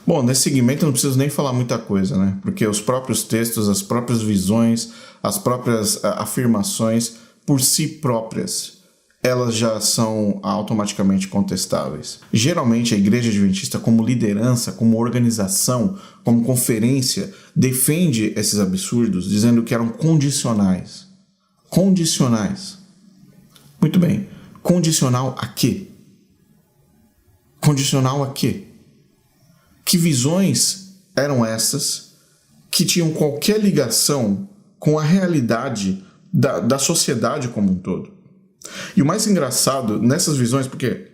Bom, nesse segmento eu não preciso nem falar muita coisa, né? Porque os próprios textos, as próprias visões, as próprias afirmações por si próprias, elas já são automaticamente contestáveis. Geralmente a Igreja Adventista, como liderança, como organização, como conferência, defende esses absurdos, dizendo que eram condicionais. Condicionais. Muito bem. Condicional a quê? Condicional a quê? Que visões eram essas que tinham qualquer ligação com a realidade da sociedade como um todo? E o mais engraçado nessas visões, porque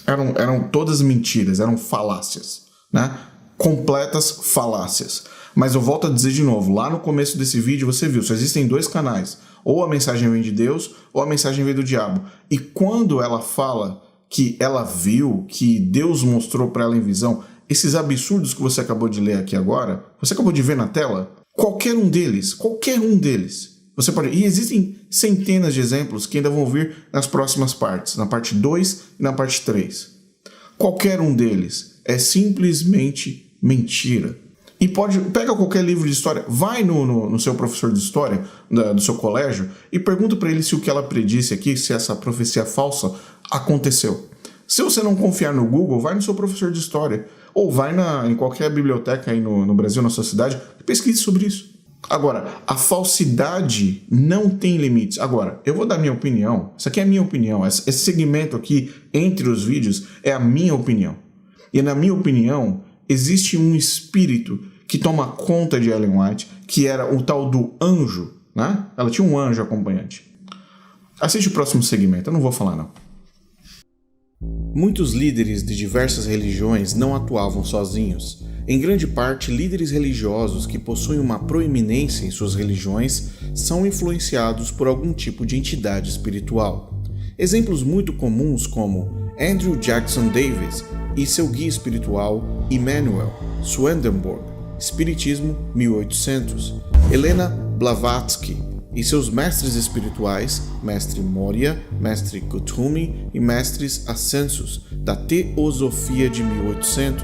eram todas mentiras, eram falácias, né? Completas falácias. Mas eu volto a dizer de novo, lá no começo desse vídeo você viu, só existem 2 canais, ou a mensagem vem de Deus, ou a mensagem vem do diabo. E quando ela fala que ela viu, que Deus mostrou para ela em visão, esses absurdos que você acabou de ler aqui agora, você acabou de ver na tela, qualquer um deles, você pode... E existem centenas de exemplos que ainda vão vir nas próximas partes, na parte 2 e na parte 3. Qualquer um deles é simplesmente mentira. E pega qualquer livro de história, vai no seu professor de história do seu colégio e pergunta para ele se o que ela predisse aqui, se essa profecia falsa aconteceu. Se você não confiar no Google, vai no seu professor de história. Ou vai em qualquer biblioteca aí no Brasil, na sua cidade, e pesquise sobre isso. Agora, a falsidade não tem limites. Agora, eu vou dar minha opinião. Isso aqui é a minha opinião. Esse segmento aqui, entre os vídeos, é a minha opinião. E na minha opinião, existe um espírito que toma conta de Ellen White, que era o tal do anjo, né? Ela tinha um anjo acompanhante. Assiste o próximo segmento, eu não vou falar não. Muitos líderes de diversas religiões não atuavam sozinhos. Em grande parte, líderes religiosos que possuem uma proeminência em suas religiões são influenciados por algum tipo de entidade espiritual. Exemplos muito comuns como Andrew Jackson Davis e seu guia espiritual Emanuel Swedenborg, Espiritismo 1800, Helena Blavatsky e seus mestres espirituais, Mestre Moria, Mestre Kuthumi e Mestres Ascensos, da Teosofia de 1800,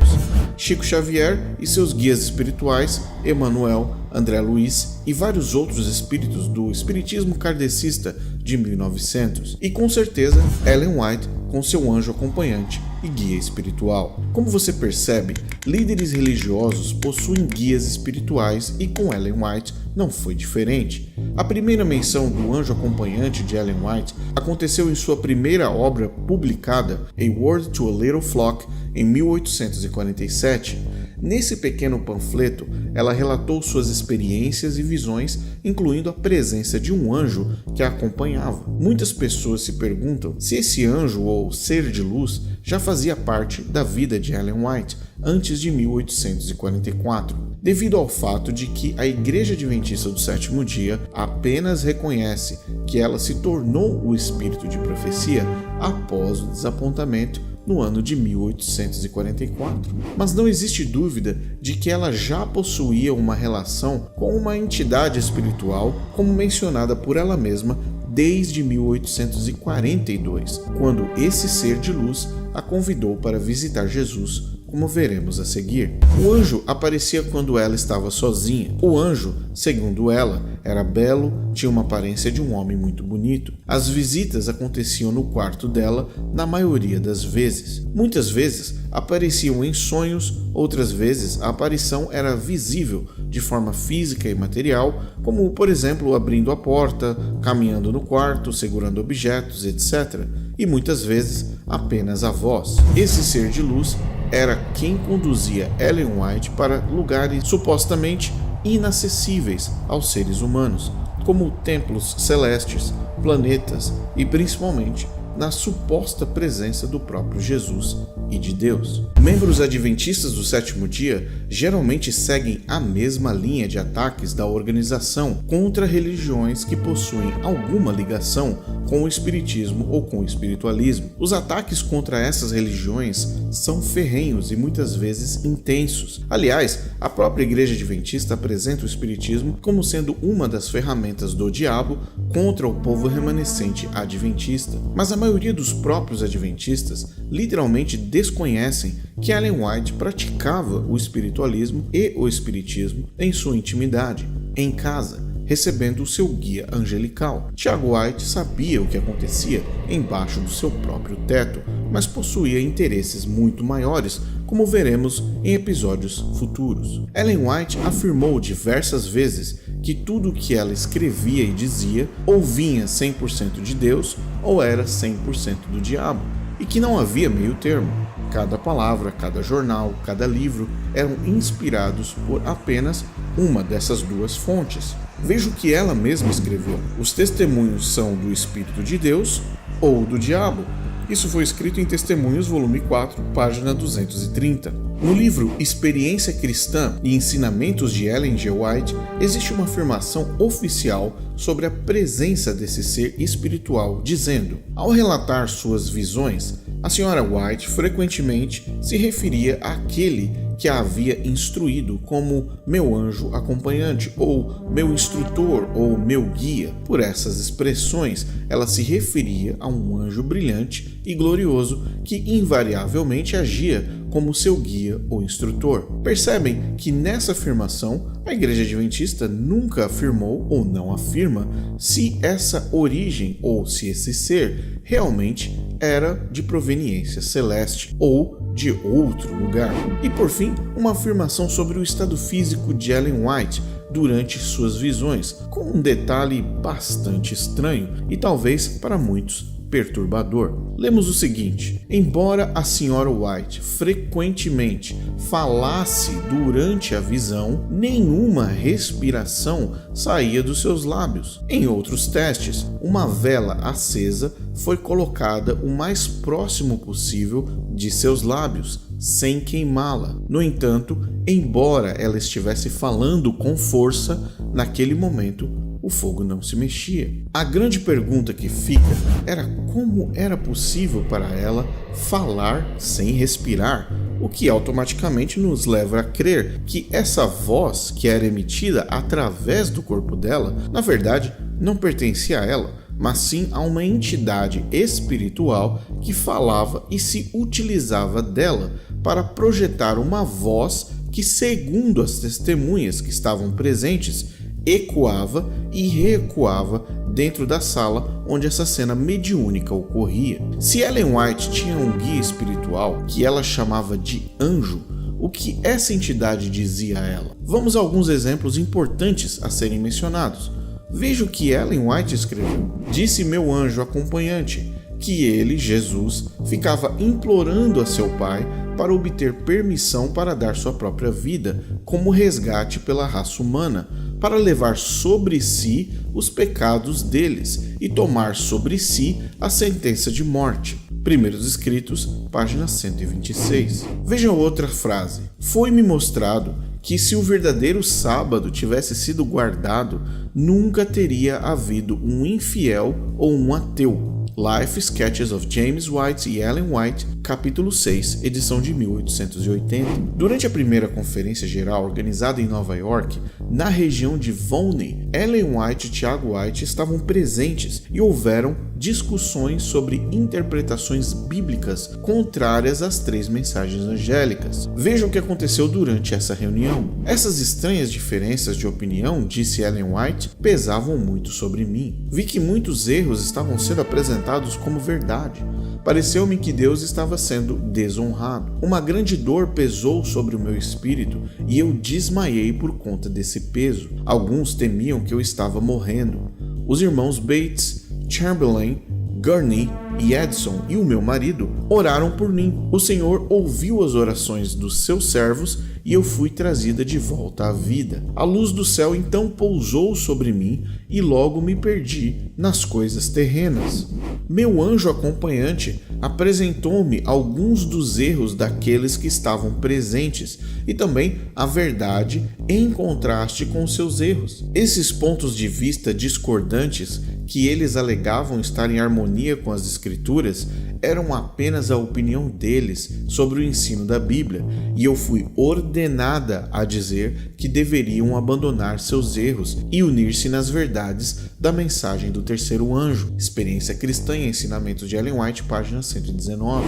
Chico Xavier e seus guias espirituais, Emmanuel, André Luiz e vários outros espíritos do Espiritismo Kardecista de 1900, e com certeza Ellen White com seu anjo acompanhante e guia espiritual. Como você percebe, líderes religiosos possuem guias espirituais e com Ellen White não foi diferente. A primeira menção do anjo acompanhante de Ellen White aconteceu em sua primeira obra publicada, A Word to a Little Flock, em 1847. Nesse pequeno panfleto, ela relatou suas experiências e visões, incluindo a presença de um anjo que a acompanhava. Muitas pessoas se perguntam se esse anjo ou ser de luz já fazia parte da vida de Ellen White, antes de 1844, devido ao fato de que a Igreja Adventista do Sétimo Dia apenas reconhece que ela se tornou o espírito de profecia após o desapontamento no ano de 1844. Mas não existe dúvida de que ela já possuía uma relação com uma entidade espiritual, como mencionada por ela mesma desde 1842, quando esse ser de luz a convidou para visitar Jesus, como veremos a seguir. O anjo aparecia quando ela estava sozinha. O anjo, segundo ela, era belo, tinha uma aparência de um homem muito bonito. As visitas aconteciam no quarto dela na maioria das vezes. Muitas vezes apareciam em sonhos, outras vezes a aparição era visível de forma física e material, como por exemplo abrindo a porta, caminhando no quarto, segurando objetos, etc. E muitas vezes apenas a voz. Esse ser de luz era quem conduzia Ellen White para lugares supostamente inacessíveis aos seres humanos, como templos celestes, planetas e principalmente na suposta presença do próprio Jesus e de Deus. Membros adventistas do sétimo dia geralmente seguem a mesma linha de ataques da organização contra religiões que possuem alguma ligação com o espiritismo ou com o espiritualismo. Os ataques contra essas religiões são ferrenhos e muitas vezes intensos. Aliás, a própria Igreja Adventista apresenta o espiritismo como sendo uma das ferramentas do diabo contra o povo remanescente adventista. Mas a maioria dos próprios adventistas literalmente desconhecem que Ellen White praticava o espiritualismo e o espiritismo em sua intimidade, em casa, recebendo o seu guia angelical. Tiago White sabia o que acontecia embaixo do seu próprio teto, mas possuía interesses muito maiores, como veremos em episódios futuros. Ellen White afirmou diversas vezes que tudo o que ela escrevia e dizia ou vinha 100% de Deus ou era 100% do diabo, e que não havia meio termo. Cada palavra, cada jornal, cada livro eram inspirados por apenas uma dessas duas fontes. Veja o que ela mesma escreveu. Os testemunhos são do Espírito de Deus ou do diabo. Isso foi escrito em Testemunhos, volume 4, página 230. No livro Experiência Cristã e Ensinamentos de Ellen G. White, existe uma afirmação oficial sobre a presença desse ser espiritual, dizendo: ao relatar suas visões, a Sra. White frequentemente se referia àquele que a havia instruído como meu anjo acompanhante, ou meu instrutor, ou meu guia. Por essas expressões, ela se referia a um anjo brilhante e glorioso que invariavelmente agia como seu guia ou instrutor. Percebem que nessa afirmação a Igreja Adventista nunca afirmou ou não afirma se essa origem ou se esse ser realmente era de proveniência celeste ou de outro lugar. E por fim, uma afirmação sobre o estado físico de Ellen White durante suas visões, com um detalhe bastante estranho e talvez para muitos perturbador. Lemos o seguinte: embora a Sra. White frequentemente falasse durante a visão, nenhuma respiração saía dos seus lábios. Em outros testes, uma vela acesa foi colocada o mais próximo possível de seus lábios, sem queimá-la. No entanto, embora ela estivesse falando com força, naquele momento o fogo não se mexia. A grande pergunta que fica era como era possível para ela falar sem respirar, o que automaticamente nos leva a crer que essa voz que era emitida através do corpo dela, na verdade, não pertencia a ela, mas sim a uma entidade espiritual que falava e se utilizava dela para projetar uma voz que, segundo as testemunhas que estavam presentes, ecoava e reecoava dentro da sala onde essa cena mediúnica ocorria. Se Ellen White tinha um guia espiritual que ela chamava de anjo, o que essa entidade dizia a ela? Vamos a alguns exemplos importantes a serem mencionados. Veja o que Ellen White escreveu. Disse meu anjo acompanhante que ele, Jesus, ficava implorando a seu pai para obter permissão para dar sua própria vida como resgate pela raça humana, para levar sobre si os pecados deles e tomar sobre si a sentença de morte. Primeiros Escritos, página 126. Veja outra frase. Foi-me mostrado que se o verdadeiro sábado tivesse sido guardado, nunca teria havido um infiel ou um ateu. Life Sketches of James White e Ellen White, capítulo 6, edição de 1880. Durante a primeira conferência geral organizada em Nova York, na região de Volney, Ellen White e Tiago White estavam presentes e houveram discussões sobre interpretações bíblicas contrárias às 3 mensagens angélicas. Veja o que aconteceu durante essa reunião. Essas estranhas diferenças de opinião, disse Ellen White, pesavam muito sobre mim. Vi que muitos erros estavam sendo apresentados como verdade. Pareceu-me que Deus estava sendo desonrado. Uma grande dor pesou sobre o meu espírito e eu desmaiei por conta desse peso. Alguns temiam que eu estava morrendo. Os irmãos Bates, Chamberlain, Gurney e Edson e o meu marido oraram por mim. O Senhor ouviu as orações dos seus servos e eu fui trazida de volta à vida. A luz do céu então pousou sobre mim e logo me perdi nas coisas terrenas. Meu anjo acompanhante apresentou-me alguns dos erros daqueles que estavam presentes e também a verdade em contraste com seus erros. Esses pontos de vista discordantes que eles alegavam estar em harmonia com as Escrituras eram apenas a opinião deles sobre o ensino da Bíblia, e eu fui ordenada a dizer que deveriam abandonar seus erros e unir-se nas verdades da mensagem do terceiro anjo. Experiência Cristã e Ensinamentos de Ellen White, página 119.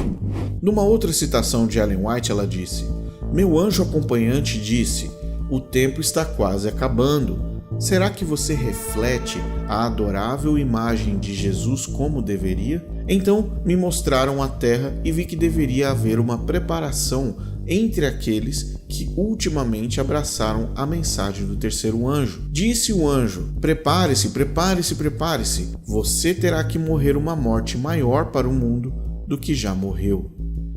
Numa outra citação de Ellen White, ela disse: "Meu anjo acompanhante disse, o tempo está quase acabando. Será que você reflete a adorável imagem de Jesus como deveria?" Então me mostraram a terra e vi que deveria haver uma preparação entre aqueles que ultimamente abraçaram a mensagem do terceiro anjo. Disse o anjo: "Prepare-se, prepare-se, prepare-se. Você terá que morrer uma morte maior para o mundo do que já morreu."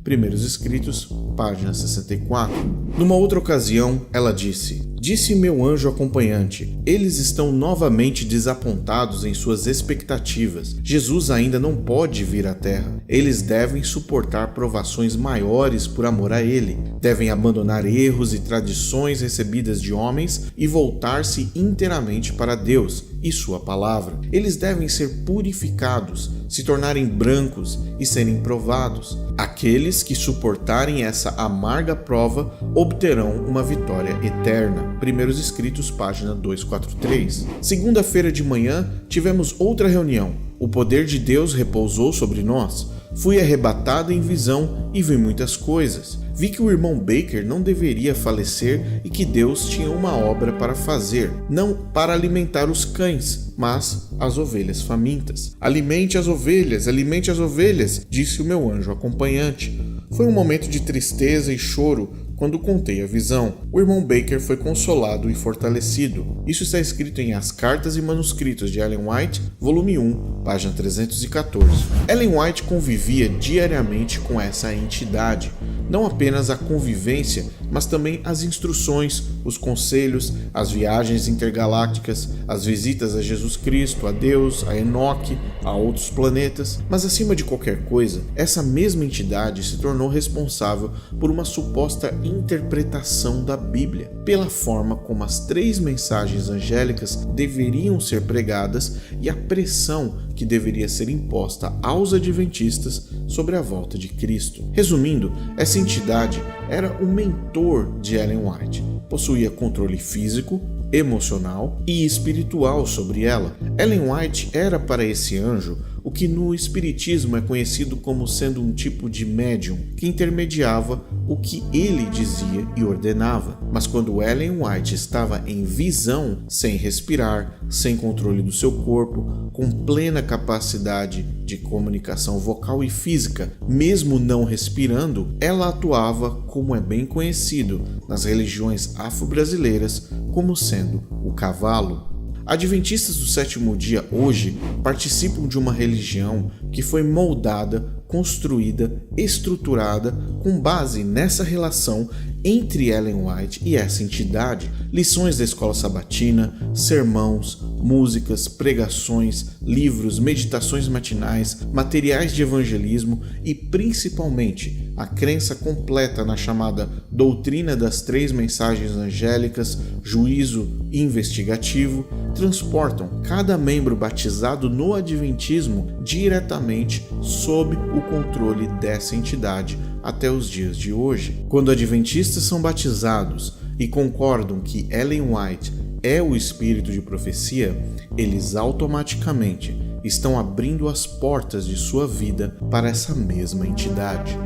Primeiros Escritos, página 64. Numa outra ocasião, ela disse: "Disse meu anjo acompanhante, eles estão novamente desapontados em suas expectativas. Jesus ainda não pode vir à Terra. Eles devem suportar provações maiores por amor a Ele. Devem abandonar erros e tradições recebidas de homens e voltar-se inteiramente para Deus e Sua Palavra. Eles devem ser purificados, se tornarem brancos e serem provados. Aqueles que suportarem essa amarga prova obterão uma vitória eterna." Primeiros Escritos, página 243. Segunda-feira de manhã, tivemos outra reunião. O poder de Deus repousou sobre nós. Fui arrebatada em visão e vi muitas coisas. Vi que o irmão Baker não deveria falecer e que Deus tinha uma obra para fazer, não para alimentar os cães, mas as ovelhas famintas. Alimente as ovelhas, disse o meu anjo acompanhante. Foi um momento de tristeza e choro quando contei a visão. O irmão Baker foi consolado e fortalecido. Isso está escrito em As Cartas e Manuscritos de Ellen White, volume 1, página 314. Ellen White convivia diariamente com essa entidade. Não apenas a convivência, mas também as instruções, os conselhos, as viagens intergalácticas, as visitas a Jesus Cristo, a Deus, a Enoque, a outros planetas. Mas acima de qualquer coisa, essa mesma entidade se tornou responsável por uma suposta interpretação da Bíblia, pela forma como as 3 mensagens angélicas deveriam ser pregadas e a pressão que deveria ser imposta aos adventistas sobre a volta de Cristo. Resumindo, essa entidade era o mentor de Ellen White. Possuía controle físico, emocional e espiritual sobre ela. Ellen White era para esse anjo o que no espiritismo é conhecido como sendo um tipo de médium que intermediava o que ele dizia e ordenava. Mas quando Ellen White estava em visão, sem respirar, sem controle do seu corpo, com plena capacidade de comunicação vocal e física, mesmo não respirando, ela atuava, como é bem conhecido nas religiões afro-brasileiras, como sendo o cavalo. Adventistas do sétimo dia hoje participam de uma religião que foi moldada construída, estruturada com base nessa relação entre Ellen White e essa entidade. Lições da escola sabatina, sermãos, músicas, pregações, livros, meditações matinais, materiais de evangelismo e principalmente a crença completa na chamada doutrina das 3 mensagens angélicas, juízo e investigativo, transportam cada membro batizado no Adventismo diretamente sob o controle dessa entidade até os dias de hoje. Quando adventistas são batizados e concordam que Ellen White é o espírito de profecia, eles automaticamente estão abrindo as portas de sua vida para essa mesma entidade.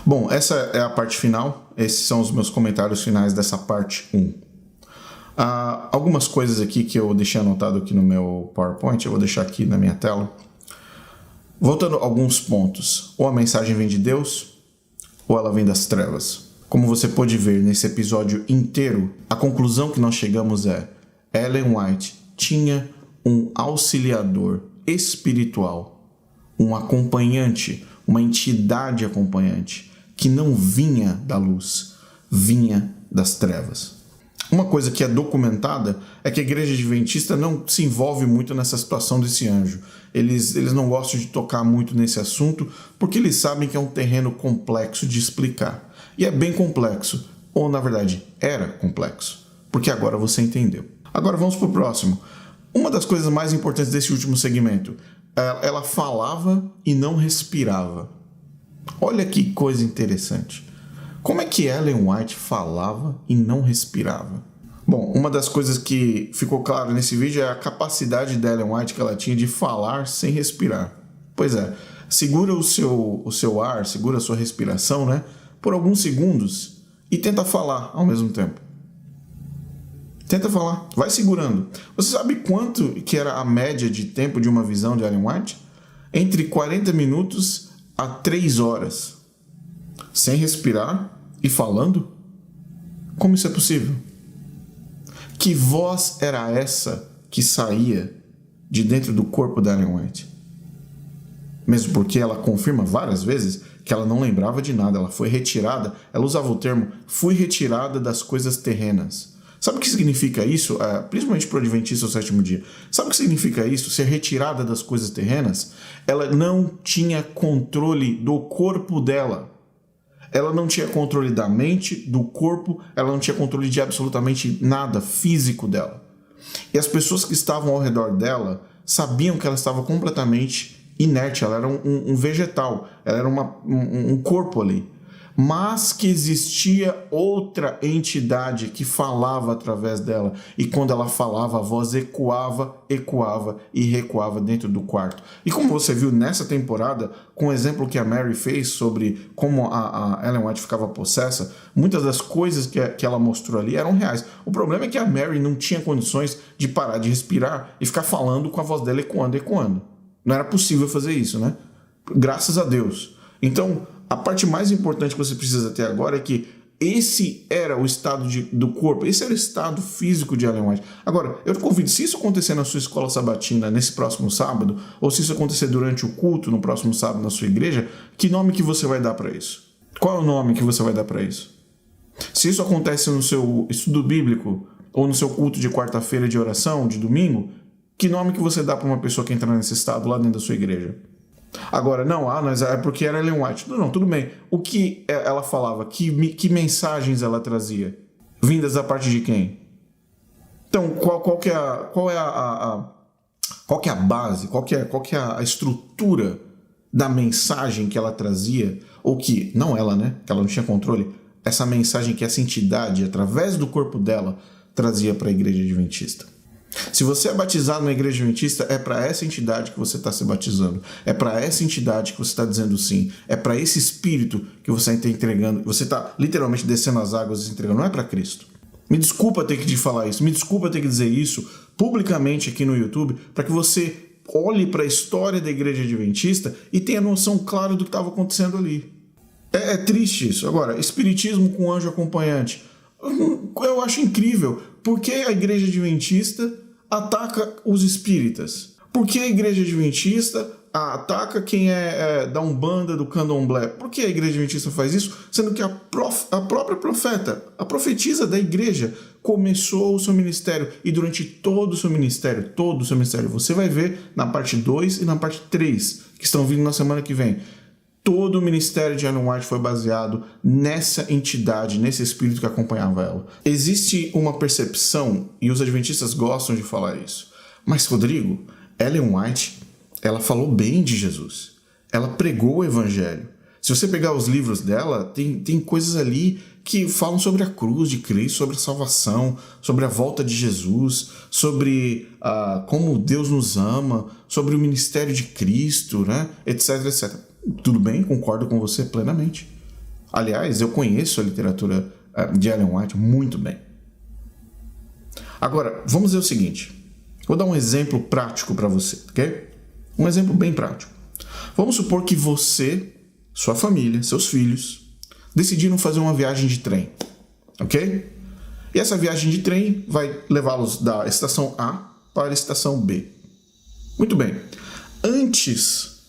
Bom, essa é a parte final. Esses são os meus comentários finais dessa parte 1. Algumas coisas aqui que eu deixei anotado aqui no meu PowerPoint, eu vou deixar aqui na minha tela. Voltando a alguns pontos. Ou a mensagem vem de Deus, ou ela vem das trevas. Como você pode ver nesse episódio inteiro, a conclusão que nós chegamos é: Ellen White tinha um auxiliador espiritual, um acompanhante, uma entidade acompanhante, que não vinha da luz, vinha das trevas. Uma coisa que é documentada é que a igreja adventista não se envolve muito nessa situação desse anjo. Eles não gostam de tocar muito nesse assunto porque eles sabem que é um terreno complexo de explicar. E é bem complexo, ou na verdade era complexo, porque agora você entendeu. Agora vamos para o próximo. Uma das coisas mais importantes desse último segmento, ela falava e não respirava. Olha que coisa interessante. Como é que Ellen White falava e não respirava? Bom, uma das coisas que ficou claro nesse vídeo é a capacidade da Ellen White que ela tinha de falar sem respirar. Pois é, segura o seu ar, segura a sua respiração, né, por alguns segundos e tenta falar ao mesmo tempo. Tenta falar, vai segurando. Você sabe quanto que era a média de tempo de uma visão de Ellen White? Entre 40 minutos a 3 horas. Sem respirar e falando? Como isso é possível? Que voz era essa que saía de dentro do corpo da Ellen White? Mesmo porque ela confirma várias vezes que ela não lembrava de nada, ela foi retirada, ela usava o termo, fui retirada das coisas terrenas. Sabe o que significa isso? Principalmente para o Adventista do sétimo dia. Sabe o que significa isso? Ser retirada das coisas terrenas? Ela não tinha controle do corpo dela. Ela não tinha controle da mente, do corpo, ela não tinha controle de absolutamente nada físico dela. E as pessoas que estavam ao redor dela sabiam que ela estava completamente inerte, ela era um vegetal, ela era um corpo ali. Mas que existia outra entidade que falava através dela. E quando ela falava, a voz ecoava e recuava dentro do quarto. E como você viu nessa temporada, com o exemplo que a Mary fez sobre como a Ellen White ficava possessa, muitas das coisas que ela mostrou ali eram reais. O problema é que a Mary não tinha condições de parar de respirar e ficar falando com a voz dela ecoando. Não era possível fazer isso, né? Graças a Deus. Então, a parte mais importante que você precisa ter agora é que esse era o estado do corpo, esse era o estado físico de Ellen White. Agora, eu te convido, se isso acontecer na sua escola sabatina nesse próximo sábado, ou se isso acontecer durante o culto no próximo sábado na sua igreja, que nome que você vai dar para isso? Qual é o nome que você vai dar para isso? Se isso acontece no seu estudo bíblico, ou no seu culto de quarta-feira de oração, de domingo, que nome que você dá para uma pessoa que entra nesse estado lá dentro da sua igreja? Agora, mas é porque era Ellen White. Não, tudo bem. O que ela falava? Que mensagens ela trazia? Vindas da parte de quem? Então, qual é a base? Qual que é a estrutura da mensagem que ela trazia? Ou que, não ela, né? Que ela não tinha controle. Essa mensagem que essa entidade, através do corpo dela, trazia para a igreja adventista. Se você é batizado na igreja adventista, é para essa entidade que você está se batizando. É para essa entidade que você está dizendo sim. É para esse espírito que você está entregando. Você está literalmente descendo as águas e se entregando. Não é para Cristo. Me desculpa ter que te falar isso. Me desculpa ter que dizer isso publicamente aqui no YouTube, para que você olhe para a história da igreja adventista e tenha noção clara do que estava acontecendo ali. É triste isso. Agora, espiritismo com anjo acompanhante. eu acho incrível. Por que a igreja adventista ataca os espíritas? Por que a igreja adventista ataca quem é da Umbanda, do Candomblé? Por que a igreja adventista faz isso? Sendo que a própria profeta, a profetisa da igreja, começou o seu ministério. E durante todo o seu ministério, você vai ver na parte 2 e na parte 3, que estão vindo na semana que vem. Todo o ministério de Ellen White foi baseado nessa entidade, nesse espírito que acompanhava ela. Existe uma percepção, e os adventistas gostam de falar isso. Mas, Rodrigo, Ellen White, ela falou bem de Jesus. Ela pregou o evangelho. Se você pegar os livros dela, tem coisas ali que falam sobre a cruz de Cristo, sobre a salvação, sobre a volta de Jesus, sobre como Deus nos ama, sobre o ministério de Cristo, né? etc, etc. Tudo bem, concordo com você plenamente. Aliás, eu conheço a literatura de Ellen White muito bem. Agora, vamos ver o seguinte. Vou dar um exemplo prático para você, ok? Um exemplo bem prático. Vamos supor que você, sua família, seus filhos, decidiram fazer uma viagem de trem, ok? E essa viagem de trem vai levá-los da estação A para a estação B. Muito bem. Antes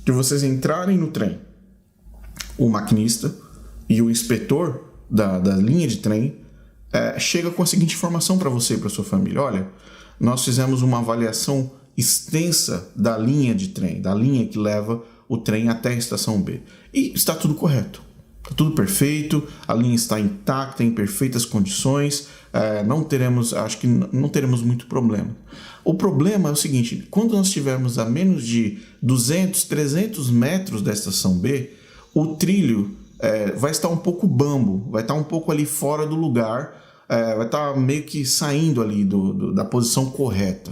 de vocês entrarem no trem, o maquinista e o inspetor da linha de trem chega com a seguinte informação para você e para sua família. Olha, nós fizemos uma avaliação extensa da linha de trem, da linha que leva o trem até a estação B. E está tudo correto. Está tudo perfeito, a linha está intacta, em perfeitas condições, acho que não teremos muito problema. O problema é o seguinte, quando nós estivermos a menos de 200, 300 metros da estação B, o trilho vai estar um pouco bambo, vai estar um pouco ali fora do lugar, vai estar meio que saindo ali da posição correta.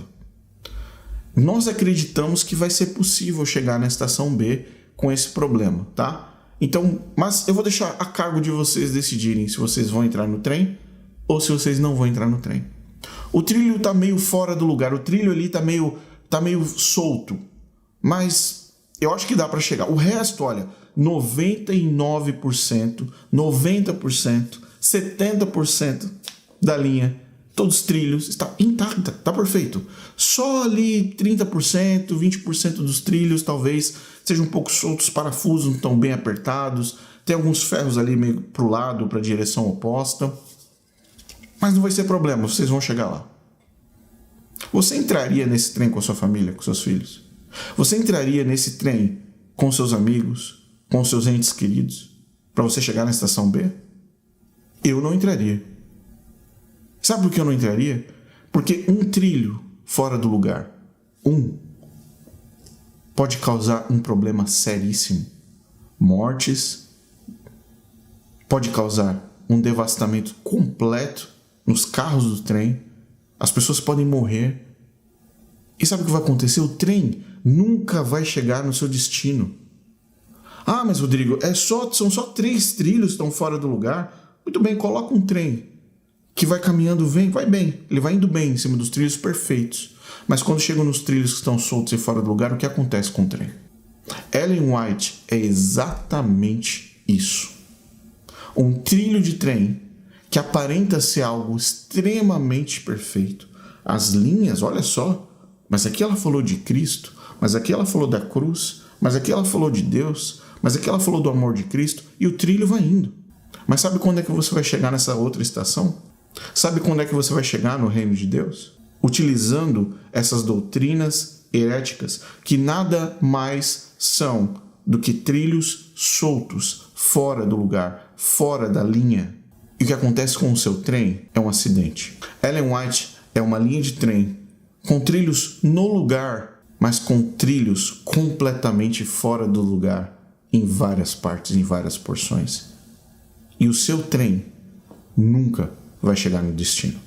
Nós acreditamos que vai ser possível chegar na estação B com esse problema, tá? Então, mas eu vou deixar a cargo de vocês decidirem se vocês vão entrar no trem ou se vocês não vão entrar no trem. O trilho tá meio fora do lugar, o trilho ali tá meio solto, mas eu acho que dá para chegar. O resto, olha, 99%, 90%, 70% da linha, todos os trilhos, está intacta, está perfeito. Só ali 30%, 20% dos trilhos talvez sejam um pouco soltos, os parafusos não estão bem apertados, tem alguns ferros ali meio para o lado, para a direção oposta. Mas não vai ser problema, vocês vão chegar lá. Você entraria nesse trem com a sua família, com seus filhos? Você entraria nesse trem com seus amigos, com seus entes queridos, para você chegar na estação B? Eu não entraria. Sabe por que eu não entraria? Porque um trilho fora do lugar, pode causar um problema seríssimo. Mortes, pode causar um devastamento completo nos carros do trem, as pessoas podem morrer. E sabe o que vai acontecer? O trem nunca vai chegar no seu destino. Ah, mas Rodrigo, são só 3 trilhos que estão fora do lugar. Muito bem, coloca um trem que vai caminhando, vai bem, ele vai indo bem em cima dos trilhos perfeitos. Mas quando chegam nos trilhos que estão soltos e fora do lugar, o que acontece com o trem? Ellen White é exatamente isso. Um trilho de trem que aparenta ser algo extremamente perfeito. As linhas, olha só, mas aqui ela falou de Cristo, mas aqui ela falou da cruz, mas aqui ela falou de Deus, mas aqui ela falou do amor de Cristo, e o trilho vai indo. Mas sabe quando é que você vai chegar nessa outra estação? Sabe quando é que você vai chegar no reino de Deus? Utilizando essas doutrinas heréticas, que nada mais são do que trilhos soltos, fora do lugar, fora da linha. E o que acontece com o seu trem é um acidente. Ellen White é uma linha de trem com trilhos no lugar, mas com trilhos completamente fora do lugar, em várias partes, em várias porções. E o seu trem nunca vai chegar no destino.